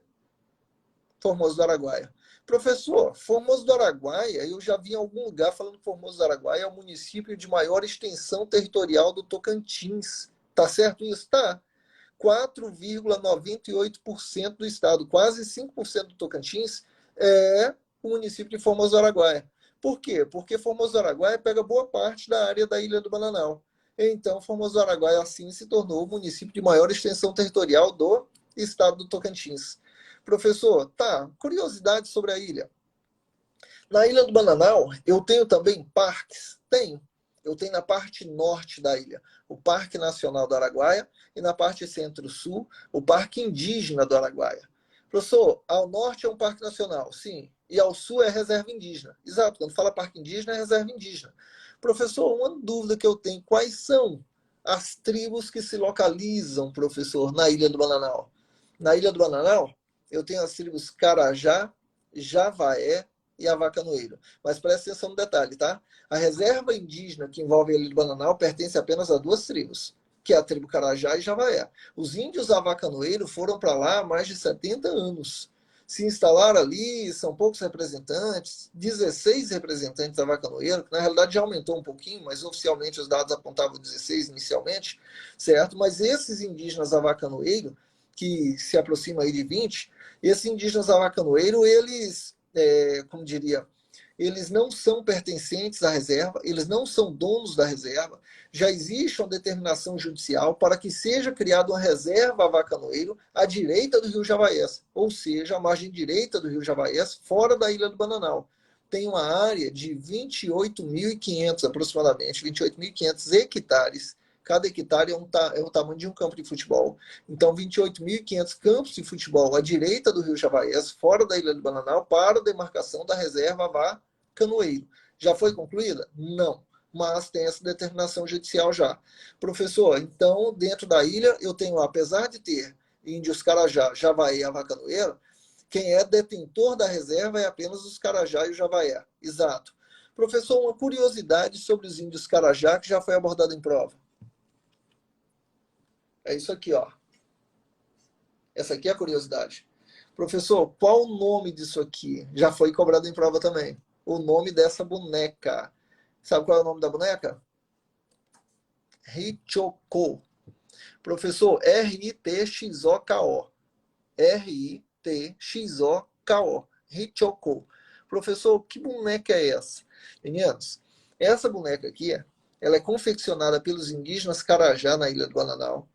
Formoso do Araguaia. Professor, Formoso do Araguaia, eu já vi em algum lugar falando que Formoso do Araguaia é o município de maior extensão territorial do Tocantins. Tá certo isso? Tá. 4,98% do estado, quase 5% do Tocantins, é o município de Formoso do Araguaia. Por quê? Porque Formoso do Araguaia pega boa parte da área da Ilha do Bananal. Então, Formoso do Araguaia, assim, se tornou o município de maior extensão territorial do estado do Tocantins. Professor, tá, curiosidade sobre a ilha. Na Ilha do Bananal, eu tenho também parques? Tenho. Eu tenho na parte norte da ilha o Parque Nacional do Araguaia e na parte centro-sul o Parque Indígena do Araguaia. Professor, ao norte é um parque nacional, sim, e ao sul é reserva indígena. Exato, quando fala parque indígena é reserva indígena. Professor, uma dúvida que eu tenho, quais são as tribos que se localizam, professor, na Ilha do Bananal? Na Ilha do Bananal, eu tenho as tribos Carajá, Javaé e Avacanoeiro. Mas presta atenção no detalhe, tá? A reserva indígena que envolve a Ilha do Bananal pertence apenas a 2 tribos, que é a tribo Carajá e Javaé. Os índios Avacanoeiro foram para lá há mais de 70 anos. Se instalaram ali, são poucos representantes, 16 representantes Avacanoeiro, que na realidade já aumentou um pouquinho, mas oficialmente os dados apontavam 16 inicialmente, certo? Mas esses indígenas Avacanoeiro, que se aproximam aí de 20, esses indígenas Avacanoeiro, eles, como diria, eles não são pertencentes à reserva, eles não são donos da reserva. Já existe uma determinação judicial para que seja criada uma reserva Avacanoeiro à direita do Rio Javaés, ou seja, a margem direita do Rio Javaés, fora da Ilha do Bananal. Tem uma área de 28.500 aproximadamente, 28.500 hectares. Cada hectare é o tamanho de um campo de futebol. Então, 28.500 campos de futebol à direita do Rio Javaés, fora da Ilha do Bananal, para a demarcação da reserva Avacanoeiro. Já foi concluída? Não. Mas tem essa determinação judicial já. Professor, então, dentro da ilha, eu tenho, apesar de ter índios Carajá, Javaé e Avacanoeiro, quem é detentor da reserva é apenas os Carajá e o Javaé. Exato. Professor, uma curiosidade sobre os índios Carajá que já foi abordada em prova. É isso aqui, ó. Essa aqui é a curiosidade. Professor, qual o nome disso aqui? Já foi cobrado em prova também. O nome dessa boneca. Sabe qual é o nome da boneca? Ritchoko. Professor, R-I-T-X-O-K-O. R-I-T-X-O-K-O. Ritchoko. Professor, que boneca é essa? Meninos, essa boneca aqui, ela é confeccionada pelos indígenas Carajá na Ilha do Bananal.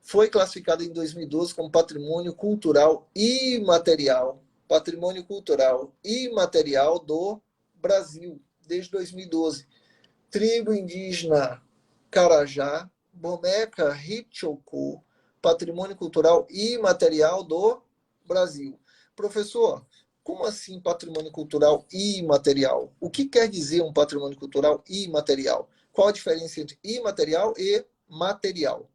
Foi classificada em 2012 como patrimônio cultural imaterial. Patrimônio cultural imaterial do Brasil, desde 2012. Tribo indígena Carajá, boneca Ritchoko, patrimônio cultural imaterial do Brasil. Professor, como assim patrimônio cultural imaterial? O que quer dizer um patrimônio cultural imaterial? Qual a diferença entre imaterial e material?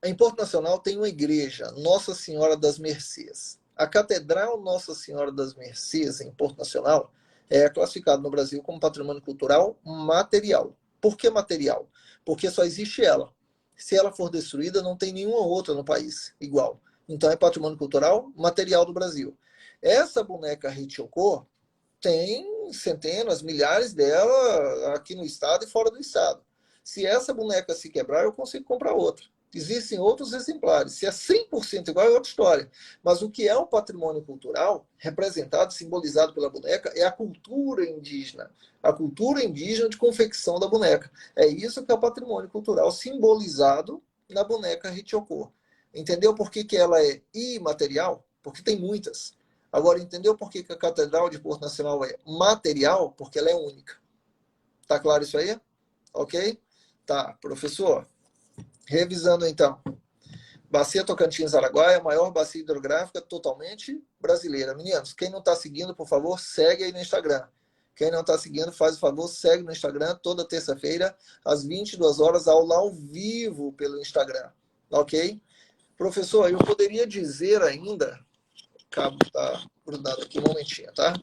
Em Porto Nacional tem uma igreja, Nossa Senhora das Mercês. A Catedral Nossa Senhora das Mercês, em Porto Nacional, é classificada no Brasil como patrimônio cultural material. Por que material? Porque só existe ela. Se ela for destruída, não tem nenhuma outra no país igual. Então é patrimônio cultural material do Brasil. Essa boneca Ritchoko tem centenas, milhares dela aqui no estado e fora do estado. Se essa boneca se quebrar, eu consigo comprar outra. Existem outros exemplares. Se é 100% igual, é outra história. Mas o que é o patrimônio cultural, representado, simbolizado pela boneca, é a cultura indígena. A cultura indígena de confecção da boneca. É isso que é o patrimônio cultural, simbolizado na boneca Ritiocô. Entendeu por que ela é imaterial? Porque tem muitas. Agora, entendeu por que a Catedral de Porto Nacional é material? Porque ela é única. Tá claro isso aí? Ok? Tá, professor. Revisando então. Bacia Tocantins-Araguaia, a maior bacia hidrográfica totalmente brasileira. Meninos, quem não está seguindo, por favor, segue aí no Instagram. Quem não está seguindo, faz o favor, segue no Instagram, toda terça-feira, às 22 horas, aula ao vivo pelo Instagram. Ok? Professor, eu poderia dizer ainda... O cabo está grudado aqui, um momentinho, tá?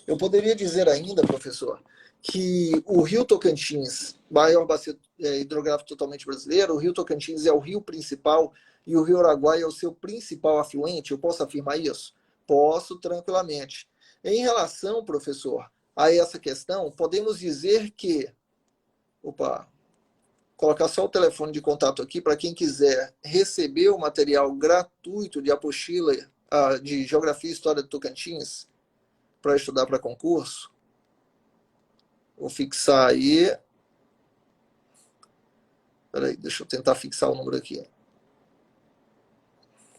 Eu poderia dizer ainda, professor, que o Rio Tocantins, maior bacia hidrográfica totalmente brasileira, o Rio Tocantins é o rio principal e o Rio Araguaia é o seu principal afluente. Eu posso afirmar isso? Posso, tranquilamente. Em relação, professor, a essa questão, podemos dizer que... Opa, colocar só o telefone de contato aqui para quem quiser receber o material gratuito de apostila de Geografia e História do Tocantins para estudar para concurso. Vou fixar aí. Peraí, deixa eu tentar fixar o número aqui.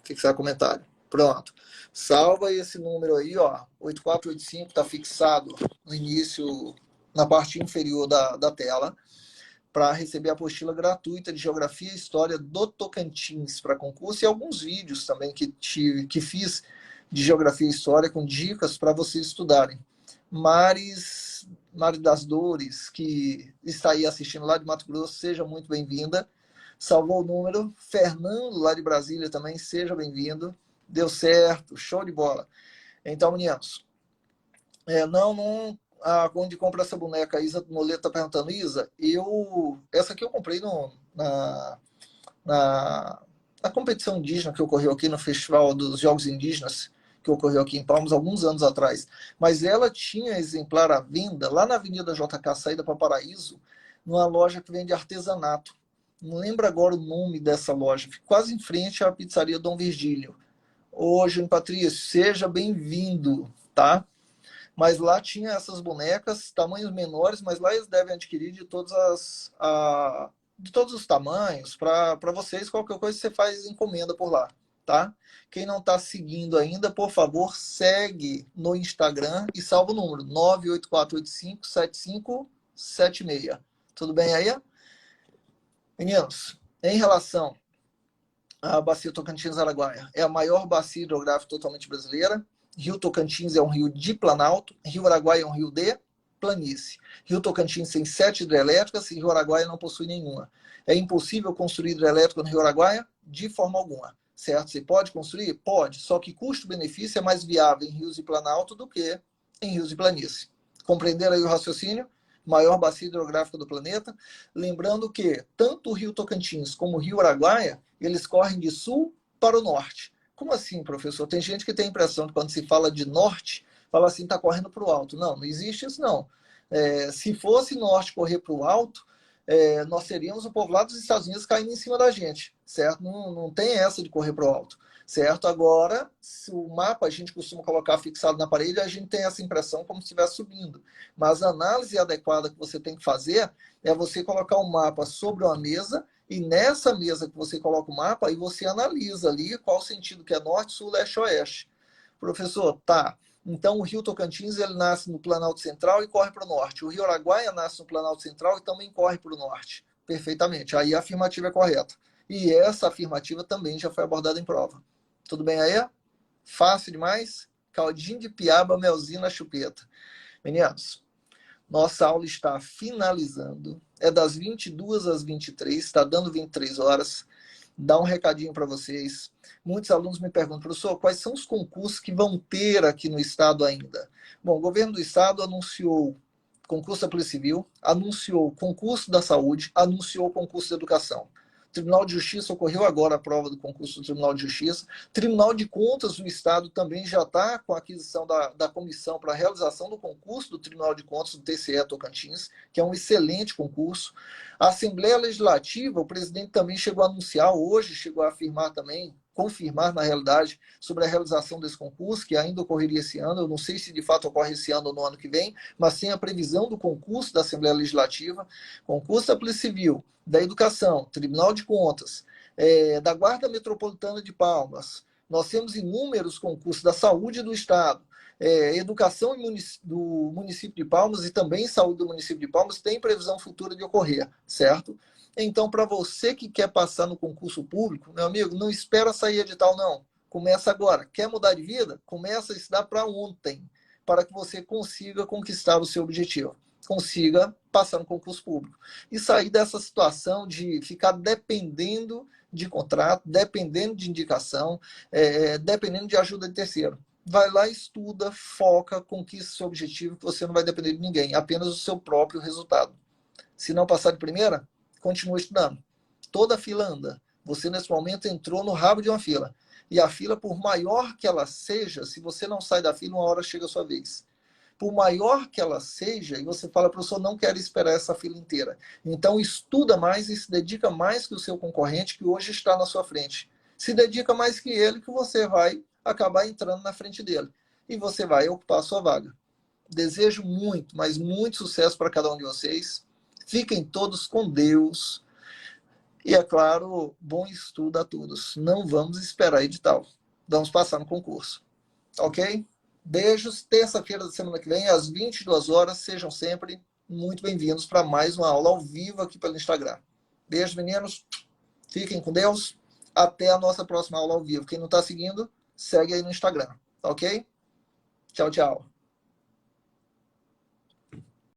Fixar comentário. Pronto. Salva esse número aí, ó. 8485 está fixado no início, na parte inferior da tela, para receber a apostila gratuita de Geografia e História do Tocantins para concurso e alguns vídeos também que fiz de Geografia e História com dicas para vocês estudarem. Mari das Dores, que está aí assistindo lá de Mato Grosso, seja muito bem-vinda. Salvou o número. Fernando, lá de Brasília também, seja bem-vindo. Deu certo, show de bola. Então, meninos, onde compra essa boneca? A Isa Moleto está perguntando. Isa, essa aqui eu comprei na competição indígena que ocorreu aqui no Festival dos Jogos Indígenas, que ocorreu aqui em Palmas alguns anos atrás. Mas ela tinha exemplar à venda lá na Avenida JK, saída para Paraíso, numa loja que vende artesanato. Não lembro agora o nome dessa loja. Fica quase em frente à pizzaria Dom Virgílio. Ô, Júnior Patrício, seja bem-vindo, tá? Mas lá tinha essas bonecas, tamanhos menores, mas lá eles devem adquirir de todos os tamanhos. Para vocês, qualquer coisa você faz encomenda por lá, tá? Quem não está seguindo ainda, por favor, segue no Instagram e salva o número 984857576. Tudo bem aí? Meninos, em relação à bacia Tocantins-Araguaia, é a maior bacia hidrográfica totalmente brasileira. Rio Tocantins é um rio de planalto, Rio Araguaia é um rio de planície. Rio Tocantins tem 7 hidrelétricas e Rio Araguaia não possui nenhuma. É impossível construir hidrelétrica no Rio Araguaia? De forma alguma. Certo? Você pode construir? Pode. Só que custo-benefício é mais viável em rios de planalto do que em rios de planície. Compreenderam aí o raciocínio? Maior bacia hidrográfica do planeta. Lembrando que tanto o Rio Tocantins como o Rio Araguaia, eles correm de sul para o norte. Como assim, professor? Tem gente que tem a impressão que quando se fala de norte, fala assim, está correndo para o alto. Não, não existe isso não. Se fosse norte correr para o alto, nós seríamos o povoado dos Estados Unidos caindo em cima da gente, certo? Não tem essa de correr para o alto, certo? Agora, se o mapa a gente costuma colocar fixado na parede, a gente tem essa impressão como se estivesse subindo. Mas a análise adequada que você tem que fazer é você colocar o mapa sobre uma mesa e nessa mesa que você coloca o mapa, aí você analisa ali qual o sentido que é norte, sul, leste, oeste. Professor, tá. Então, o Rio Tocantins ele nasce no Planalto Central e corre para o norte. O Rio Araguaia nasce no Planalto Central e também corre para o norte. Perfeitamente. Aí a afirmativa é correta. E essa afirmativa também já foi abordada em prova. Tudo bem aí? Fácil demais? Caldinho de piaba, melzinho na chupeta. Meninos, nossa aula está finalizando. É das 22 às 23, está dando 23 horas. Dá um recadinho para vocês. Muitos alunos me perguntam, professor, quais são os concursos que vão ter aqui no estado ainda? Bom, o governo do estado anunciou concurso da Polícia Civil, anunciou concurso da saúde, anunciou concurso da educação. Tribunal de Justiça ocorreu agora a prova do concurso do Tribunal de Justiça. Tribunal de Contas do Estado também já está com a aquisição da comissão para a realização do concurso do Tribunal de Contas do TCE Tocantins, que é um excelente concurso. A Assembleia Legislativa, o presidente também chegou a anunciar hoje, chegou a afirmar também, confirmar na realidade, sobre a realização desse concurso, que ainda ocorreria esse ano. Eu não sei se de fato ocorre esse ano ou no ano que vem, mas tem a previsão do concurso da Assembleia Legislativa, concurso da Polícia Civil, da Educação, Tribunal de Contas, da Guarda Metropolitana de Palmas. Nós temos inúmeros concursos da Saúde do Estado, Educação do município de Palmas e também Saúde do município de Palmas tem previsão futura de ocorrer, certo? Então, para você que quer passar no concurso público, meu amigo, não espera sair edital, não. Começa agora. Quer mudar de vida? Começa a estudar para ontem, para que você consiga conquistar o seu objetivo. Consiga passar no concurso público. E sair dessa situação de ficar dependendo de contrato, dependendo de indicação, dependendo de ajuda de terceiro. Vai lá, estuda, foca, conquista o seu objetivo, que você não vai depender de ninguém, apenas do seu próprio resultado. Se não passar de primeira, continua estudando. Toda a fila anda. Você, nesse momento, entrou no rabo de uma fila. E a fila, por maior que ela seja, se você não sai da fila, uma hora chega a sua vez. Por maior que ela seja, e você fala, professor, não quero esperar essa fila inteira. Então, estuda mais e se dedica mais que o seu concorrente, que hoje está na sua frente. Se dedica mais que ele, que você vai acabar entrando na frente dele. E você vai ocupar a sua vaga. Desejo muito, mas muito sucesso para cada um de vocês. Fiquem todos com Deus. E, é claro, bom estudo a todos. Não vamos esperar edital. Vamos passar no concurso. Ok? Beijos. Terça-feira da semana que vem, às 22 horas. Sejam sempre muito bem-vindos para mais uma aula ao vivo aqui pelo Instagram. Beijo, meninos. Fiquem com Deus. Até a nossa próxima aula ao vivo. Quem não está seguindo, segue aí no Instagram. Ok? Tchau, tchau.